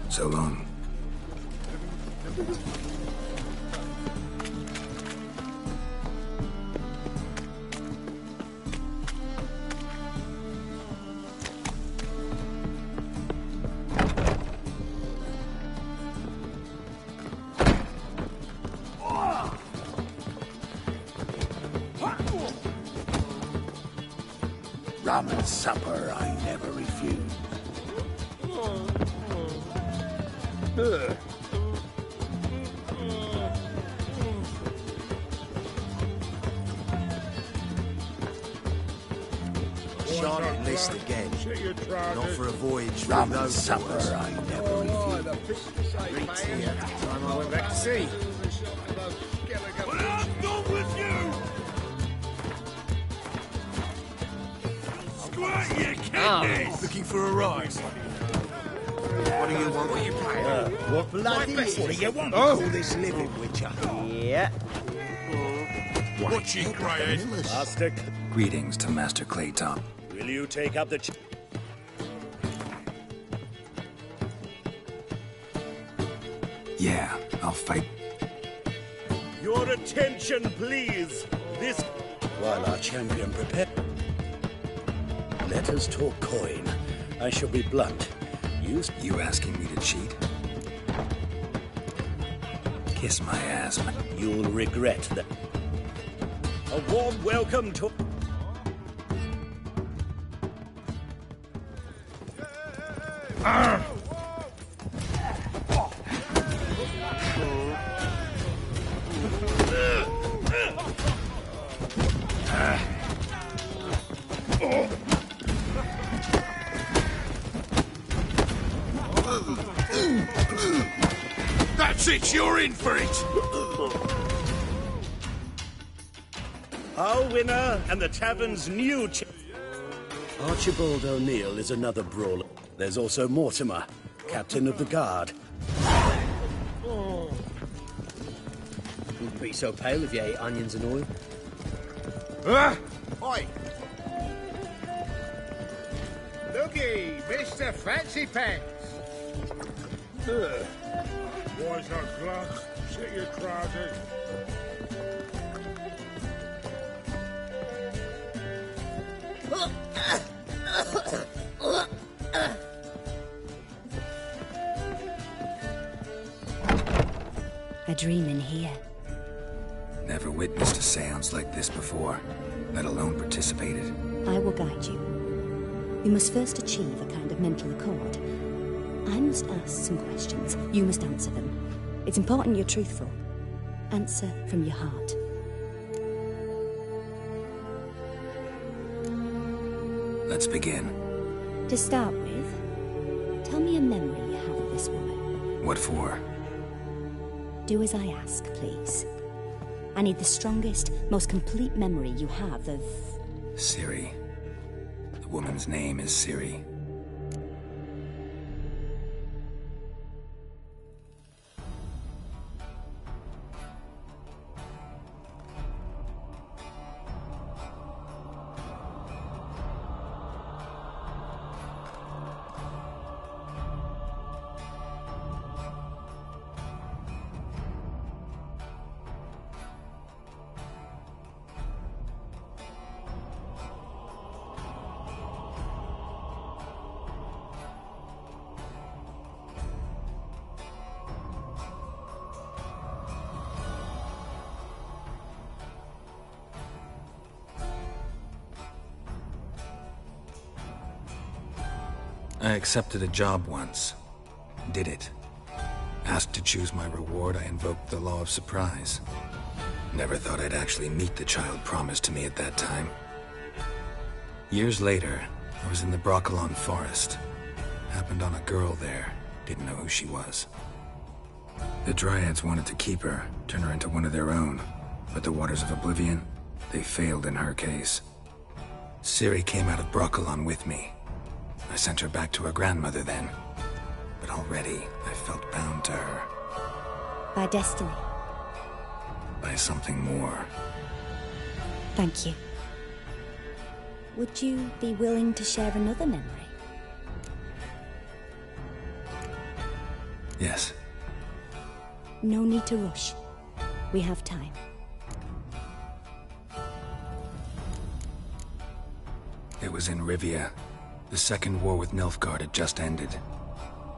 So long. Rum and supper I never refuse. Shan't enlist again. Not for a voyage through Rum and those supper waters. I never refuse. Reed's here. Time I went back to sea. But I'm not with you! Squirt your kidneys! Looking for a rise. What do you want? What are you paying? What bloody What do you want? Oh. Call this living, Witcher. Yeah. What you greyhead? Master, Greetings to Master Claytop. will you take up the... Yeah, I'll fight. Your attention, please. This... While our champion prepare... Let us talk coin. I shall be blunt. You asking me to cheat? Kiss my ass, man. You'll regret that. A warm welcome to... That's it, you're in for it! Our winner and the tavern's new... Archibald O'Neill is another brawler. There's also Mortimer, captain of the guard. Wouldn't be so pale if you ate onions and oil. Oi! Looky, Mr. Fancy Pants! Boys are glass, sit your trousers. A dream in here. Never witnessed a seance like this before, let alone participated. I will guide you. You must first achieve a kind of mental accord. I must ask some questions. You must answer them. It's important you're truthful. Answer from your heart. Let's begin. To start with, tell me a memory you have of this woman. What for? Do as I ask, please. I need the strongest, most complete memory you have of... Ciri. The woman's name is Ciri. I accepted a job once. Did it. Asked to choose my reward, I invoked the law of surprise. Never thought I'd actually meet the child promised to me at that time. Years later, I was in the Broccolon forest. Happened on a girl there. Didn't know who she was. The Dryads wanted to keep her, turn her into one of their own. But the Waters of Oblivion, they failed in her case. Ciri came out of Broccolon with me. I sent her back to her grandmother then. But already, I felt bound to her. By destiny. By something more. Thank you. Would you be willing to share another memory? Yes. No need to rush. We have time. It was in Rivia. The second war with Nilfgaard had just ended.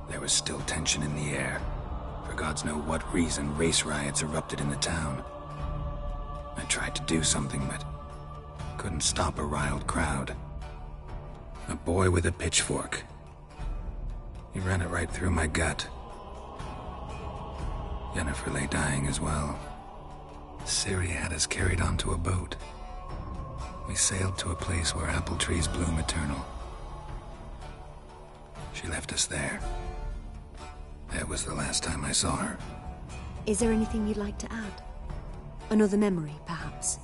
There was still tension in the air. For gods know what reason, race riots erupted in the town. I tried to do something, but couldn't stop a riled crowd. A boy with a pitchfork. He ran it right through my gut. Yennefer lay dying as well. Ciri had us carried onto a boat. We sailed to a place where apple trees bloom eternal. She left us there. That was the last time I saw her. Is there anything you'd like to add? Another memory, perhaps?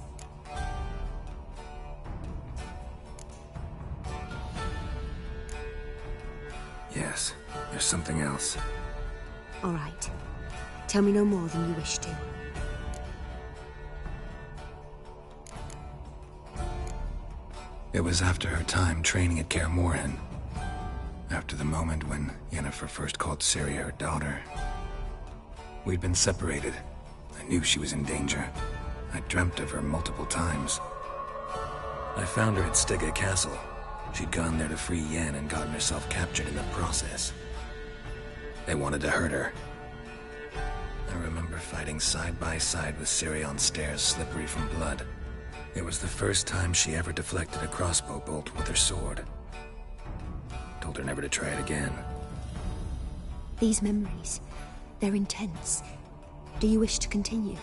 Yes, there's something else. All right. Tell me no more than you wish to. It was after her time training at Kaer Morhen. After the moment when Yennefer first called Ciri her daughter. We'd been separated. I knew she was in danger. I dreamt of her multiple times. I found her at Stygga Castle. She'd gone there to free Yen and gotten herself captured in the process. They wanted to hurt her. I remember fighting side by side with Ciri on stairs slippery from blood. It was the first time she ever deflected a crossbow bolt with her sword. Told her never to try it again. These memories, they're intense. Do you wish to continue?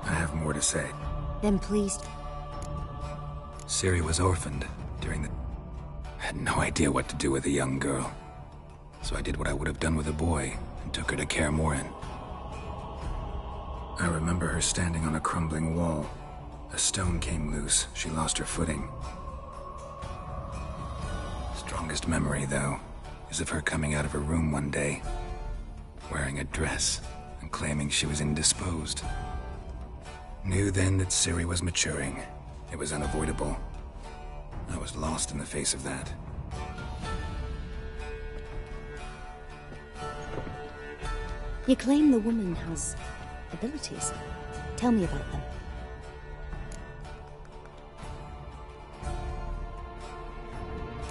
I have more to say. Then please... Ciri was orphaned during the... I had no idea what to do with a young girl. So I did what I would have done with a boy and took her to Kaer Morhen. I remember her standing on a crumbling wall. A stone came loose. She lost her footing. Strongest memory, though, is of her coming out of her room one day, wearing a dress and claiming she was indisposed. Knew then that Ciri was maturing. It was unavoidable. I was lost in the face of that. You claim the woman has abilities. Tell me about them.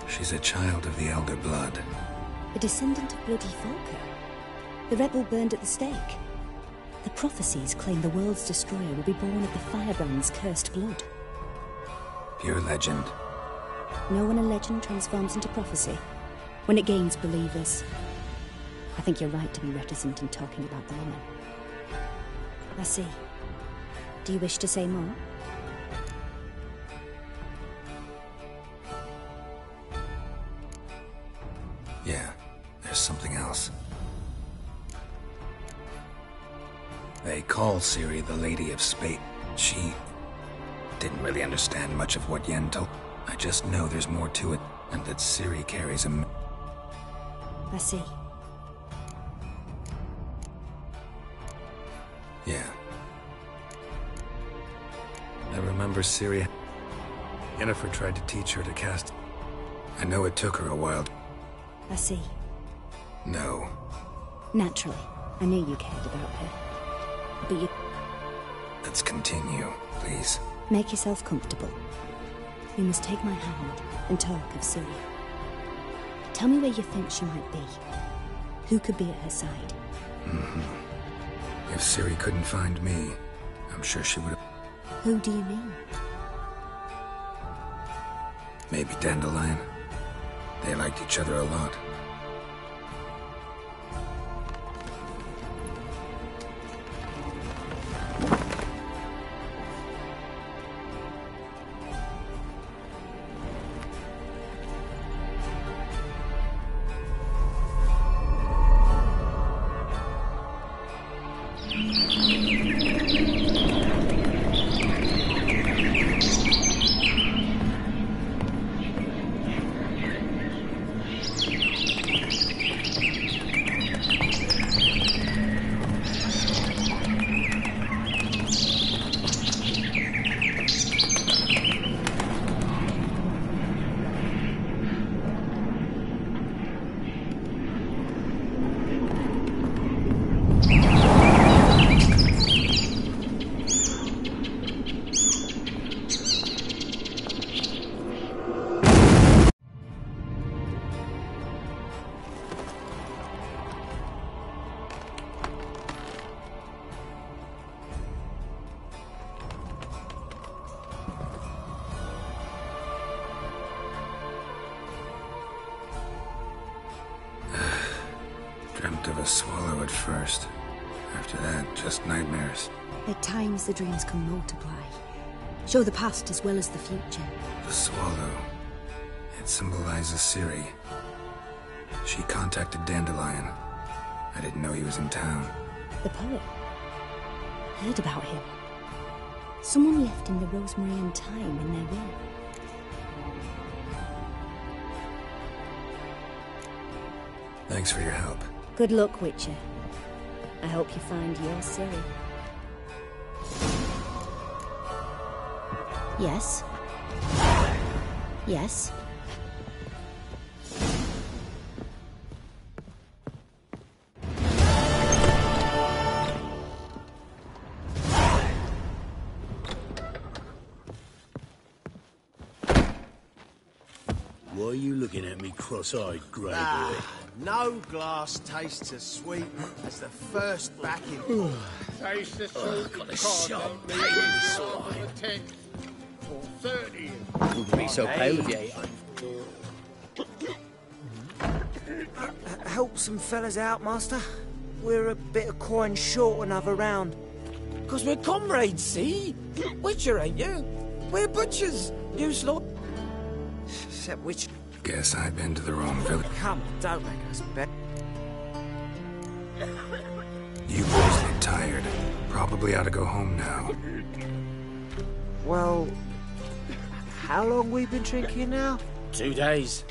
She's a child of the Elder Blood. A descendant of bloody Falker. The rebel burned at the stake. The prophecies claim the world's destroyer will be born of the Firebrand's cursed blood. Pure legend. Know when a legend transforms into prophecy? When it gains believers. I think you're right to be reticent in talking about the woman. I see. Do you wish to say more? Yeah, there's something else. They call Ciri the Lady of Spade. She didn't really understand much of what Yen told. I just know there's more to it, and that Ciri carries a... I see. Yeah. I remember Ciri... Yennefer tried to teach her to cast... I know it took her a while. I see. No. Naturally. I knew you cared about her. But you... Let's continue, please. Make yourself comfortable. You must take my hand and talk of Ciri. Tell me where you think she might be. Who could be at her side? If Ciri couldn't find me, I'm sure she would have... Who do you mean? Maybe Dandelion. They liked each other a lot. a swallow at first. After that, just nightmares. At times, the dreams can multiply. Show the past as well as the future. The swallow. It symbolizes Ciri. She contacted Dandelion. I didn't know he was in town. The poet. Heard about him. Someone left him the rosemary and thyme in their will. Thanks for your help. Good luck, Witcher. I hope you find your Ciri. Yes? Yes? Why are you looking at me cross-eyed, Grey boy? No glass tastes as sweet as the first back in. Taste the got a sharp pain inside. 30. Wouldn't be so pale if you ate. Help some fellas out, Master. We're a bit of coin short another round. 'Cause we're comrades, see? Witcher, ain't you? We're butchers. You slot. Except which... Guess I've been to the wrong village. Come, don't make us bet. You boys look tired. Probably ought to go home now. Well, how long we been drinking now? 2 days.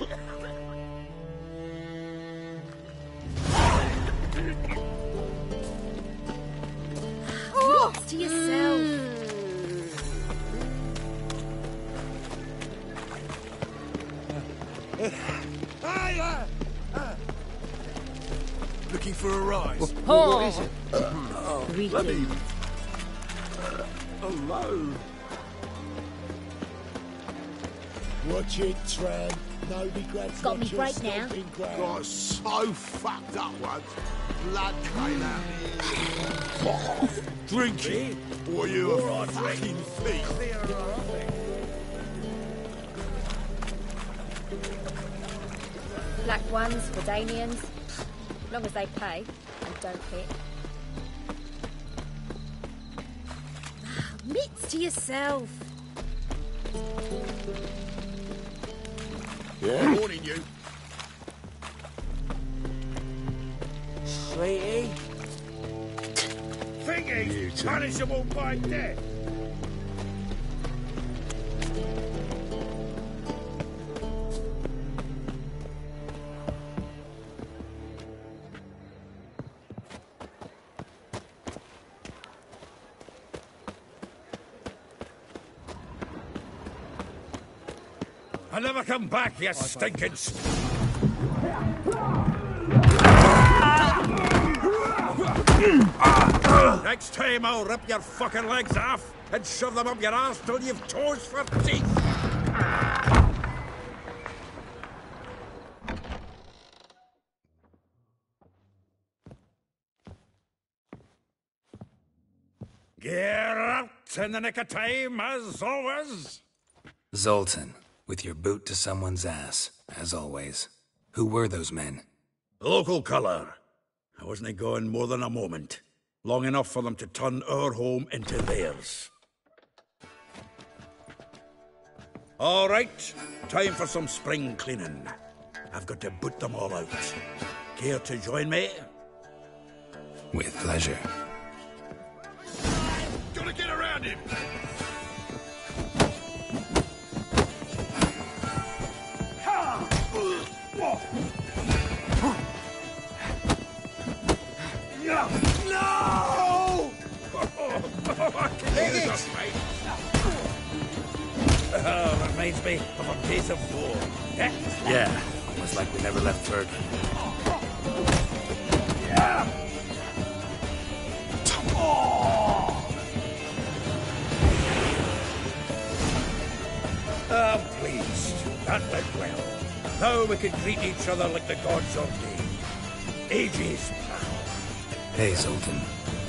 Oh, to yourself. Looking for a rise? Oh. What is it? Greeting. Hello. Watch it, Tran. No regrets. Got me break now. Got so fucked up once. Blood came out. Drink it, or you a fucking thief. Black ones for Danians. As long as they pay and don't hit. Mitts to yourself. Yeah. Warning you. Sweetie. Thingy! Punishable by death! I'll never come back, you stinkins! Next time I'll rip your fucking legs off and shove them up your arse till you've toes for teeth! Get out in the nick of time, as always! Zoltan, with your boot to someone's ass, as always. Who were those men? Local colour. I wasn't going more than a moment. Long enough for them to turn our home into theirs. All right, time for some spring cleaning. I've got to boot them all out. Care to join me? With pleasure. Gotta get around him! No! Oh, reminds me of a case of war. Yeah, almost like we never left Ferg. I'm pleased. That went well. Now we can treat each other like the gods ordained. Ages past. Hey, Zoltan.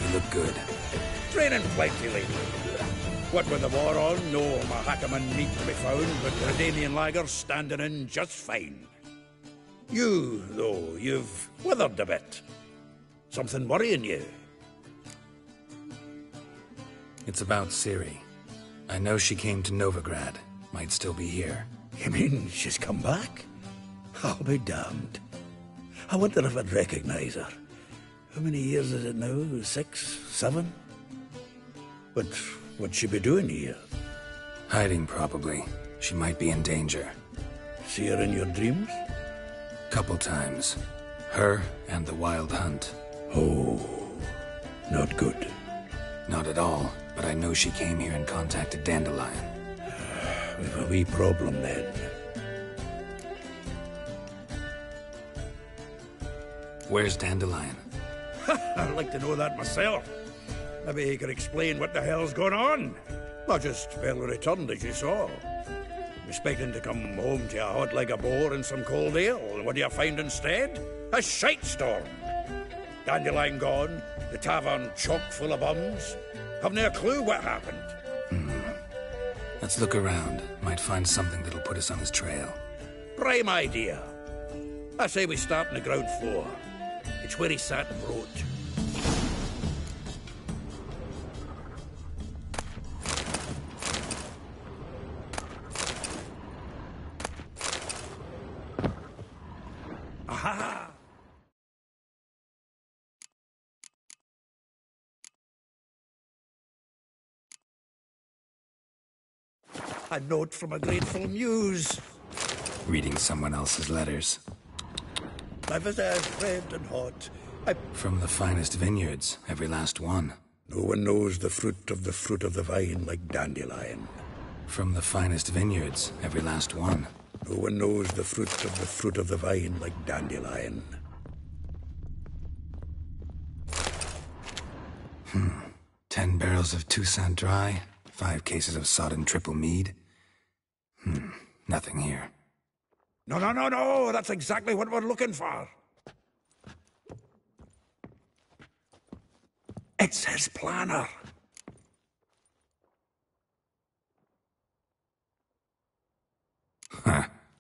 You look good. Training plenty lately. What with the war on, no Mahakaman meat to be found, but Redanian lagers standing in just fine. You, though, you've withered a bit. Something worrying you? It's about Ciri. I know she came to Novigrad. Might still be here. You mean she's come back? I'll be damned. I wonder if I'd recognize her. How many years is it now? 6, 7? But what'd she be doing here? Hiding, probably. She might be in danger. See her in your dreams? Couple times. Her and the Wild Hunt. Oh, not good. Not at all, but I know she came here and contacted Dandelion. We've a wee problem then. Where's Dandelion? I'd like to know that myself. Maybe he could explain what the hell's going on. I just fell returned, as you saw. Expecting to come home to a hot like a boar and some cold ale, and what do you find instead? A shitestorm. Dandelion gone, the tavern chock full of bums. Haven't a clue what happened. Let's look around. Might find something that'll put us on his trail. Prime idea. I say we start on the ground floor. It's where he sat and wrote. Aha! A note from a grateful muse. Reading someone else's letters. Life is as red and hot. From the finest vineyards, every last one. No one knows the fruit of the vine like Dandelion. From the finest vineyards, every last one. No one knows the fruit of the vine like Dandelion. 10 barrels of Toussaint Dry, 5 cases of sodden triple mead. Nothing here. No, that's exactly what we're looking for. It's his planner.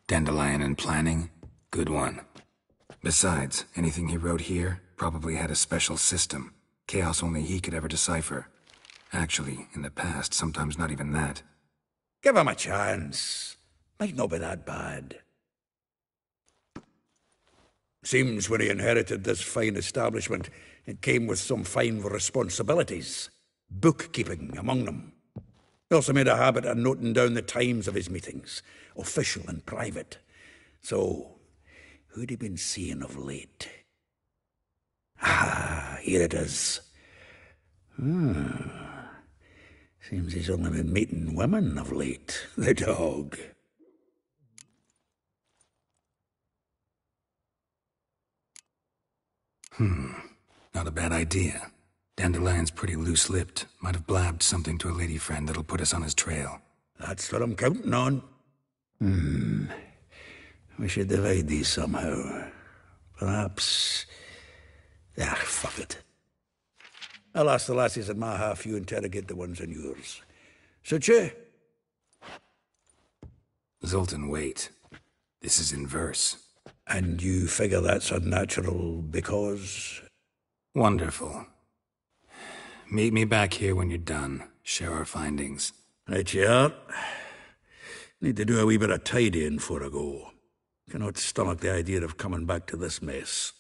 Dandelion and planning? Good one. Besides, anything he wrote here probably had a special system. Chaos only he could ever decipher. Actually, in the past, sometimes not even that. Give him a chance. Might not be that bad. Seems when he inherited this fine establishment, it came with some fine responsibilities. Bookkeeping among them. He also made a habit of noting down the times of his meetings, official and private. So, who'd he been seeing of late? Ah, here it is. Seems he's only been meeting women of late, the dog. Not a bad idea. Dandelion's pretty loose-lipped. Might have blabbed something to a lady friend that'll put us on his trail. That's what I'm counting on. We should divide these somehow. Perhaps... fuck it. I'll ask the lassies in my half, you interrogate the ones in yours. Suit you? Zoltan, wait. This is in verse. And you figure that's unnatural because... Wonderful. Meet me back here when you're done. Share our findings. Right you are. Need to do a wee bit of tidying before I go. Cannot stomach the idea of coming back to this mess.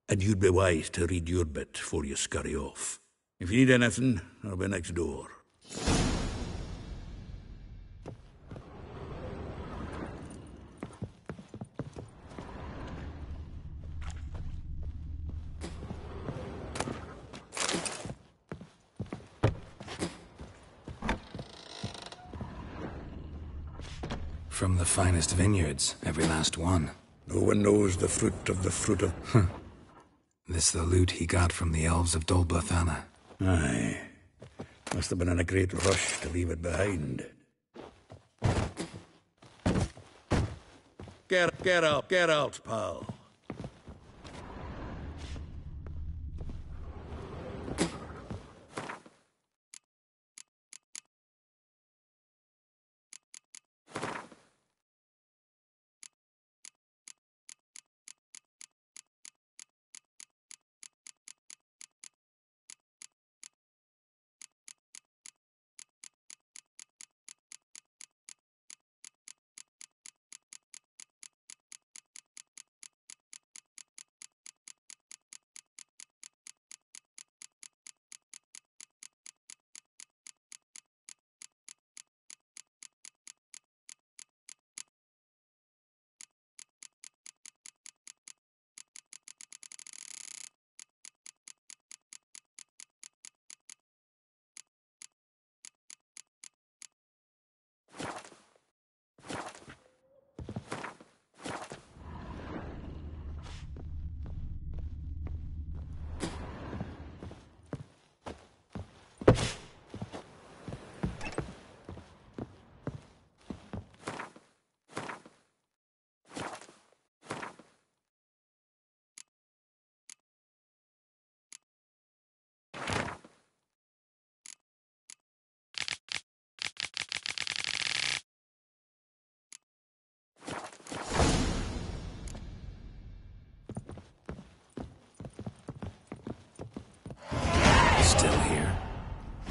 And you'd be wise to read your bit before you scurry off. If you need anything, I'll be next door. From the finest vineyards, every last one. No one knows the fruit of... This the loot he got from the elves of Dol Blathanna. Aye. Must have been in a great rush to leave it behind. Get out, pal.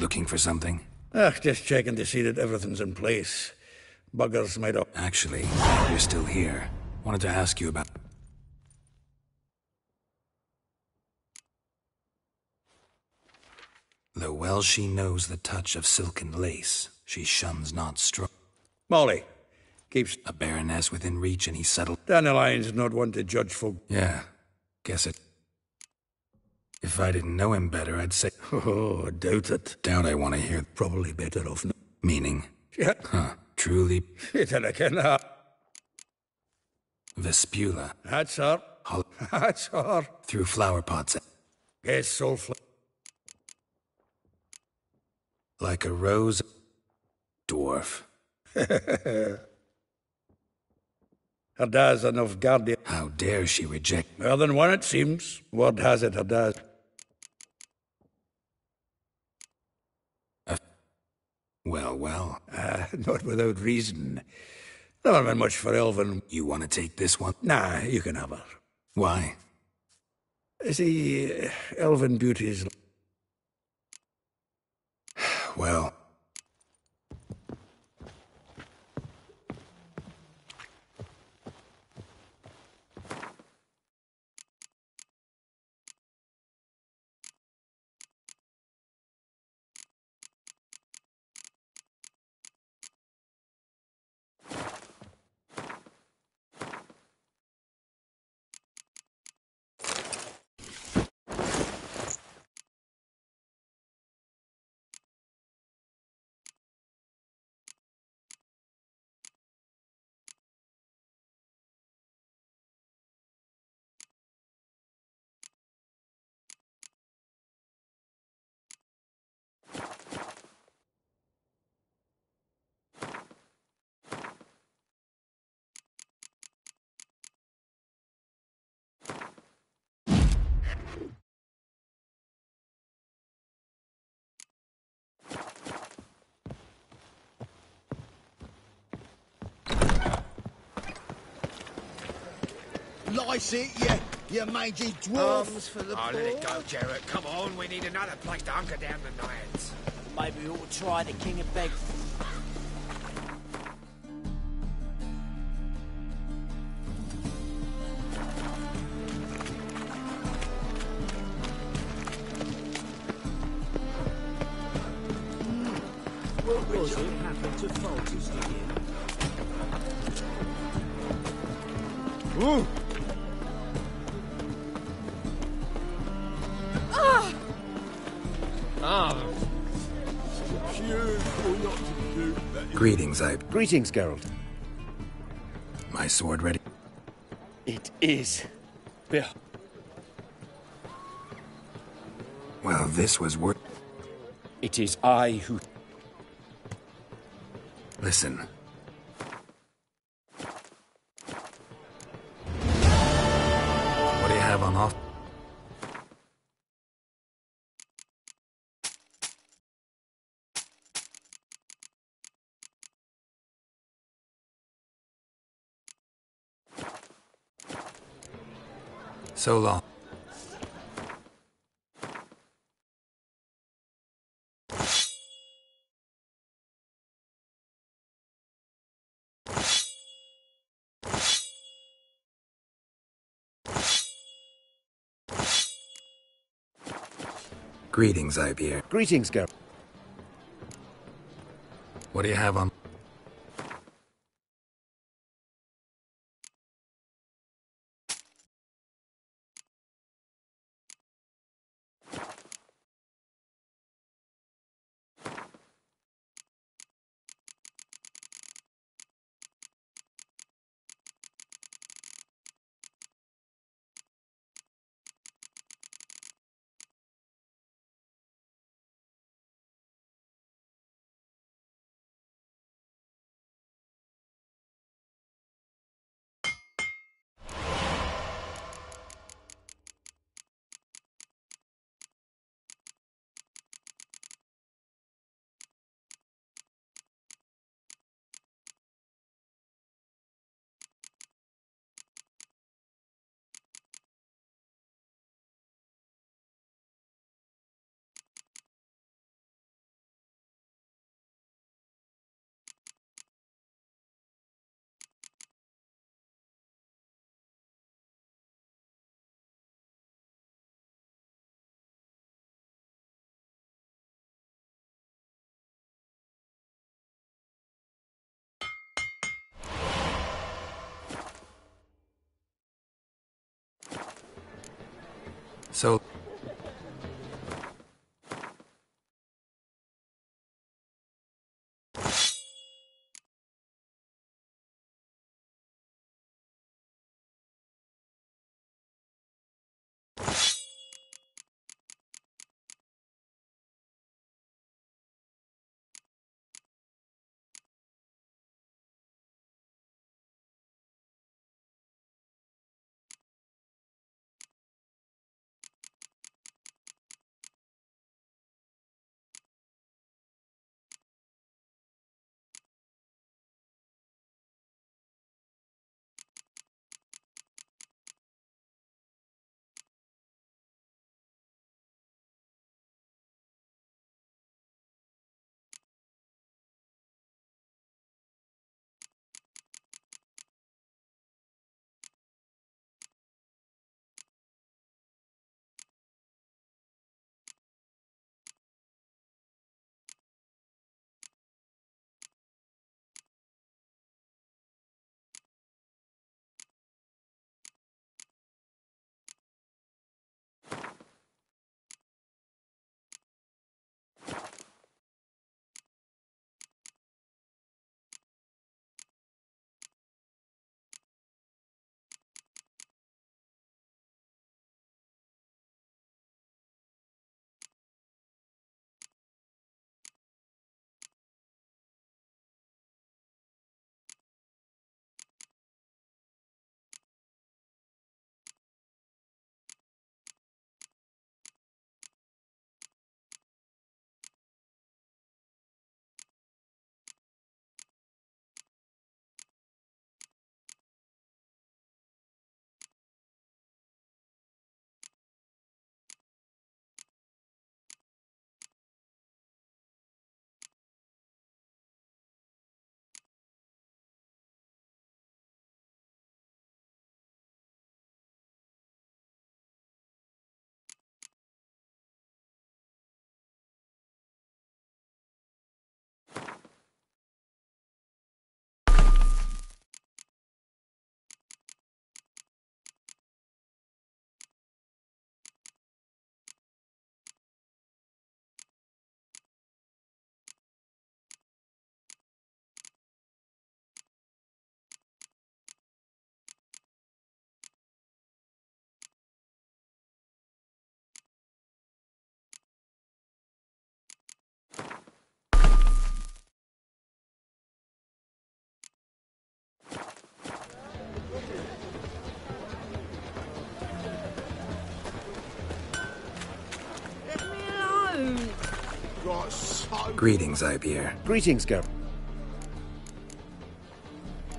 Looking for something? Just checking to see that everything's in place. Buggers might have... Actually, you're still here. Wanted to ask you about... Though well she knows the touch of silken lace, she shuns not strong. Molly keeps... A baroness within reach and he settled... Dandelion's not one to judge folk. Yeah, guess it. If I didn't know him better, I'd say... Oh, I doubt it. Doubt I want to hear... Probably better off... Meaning? Yeah. Huh, truly... Then again, Vespula. That's her. That's her. Through flower pots. Yes, soulful. Like a rose... Dwarf. Her dad's enough guardian. How dare she reject... More than one, it seems. Word has it, her dad. Well. Not without reason. Never been much for Elvin. You want to take this one? Nah, you can have her. Why? See, Elvin beauties... Well... Lice it, you mangy dwarf. For the let it go, Jarrett. Come on, we need another place to hunker down the nights. Maybe we ought to try the King of Beg. What was it happened to Folters again? Ooh! Greetings, Greetings, Geralt. My sword ready? It is. Bill. Well, this was worth... It is I who... Listen. What do you have on off? So long. Greetings, Ibeer. Greetings, Geralt. What do you have on? So... Greetings, Ipier. Greetings, Gary.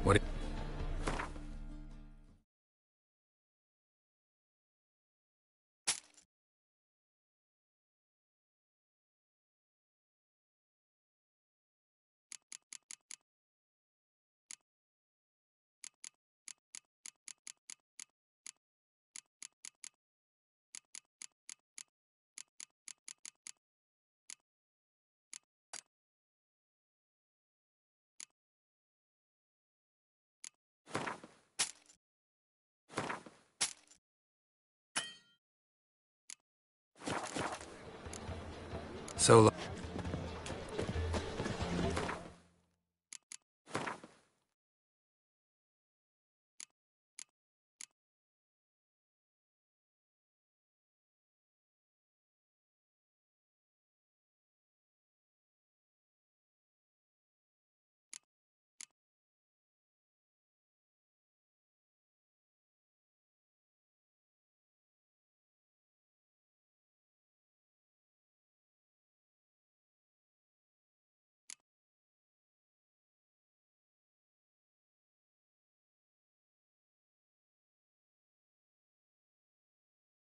What... So...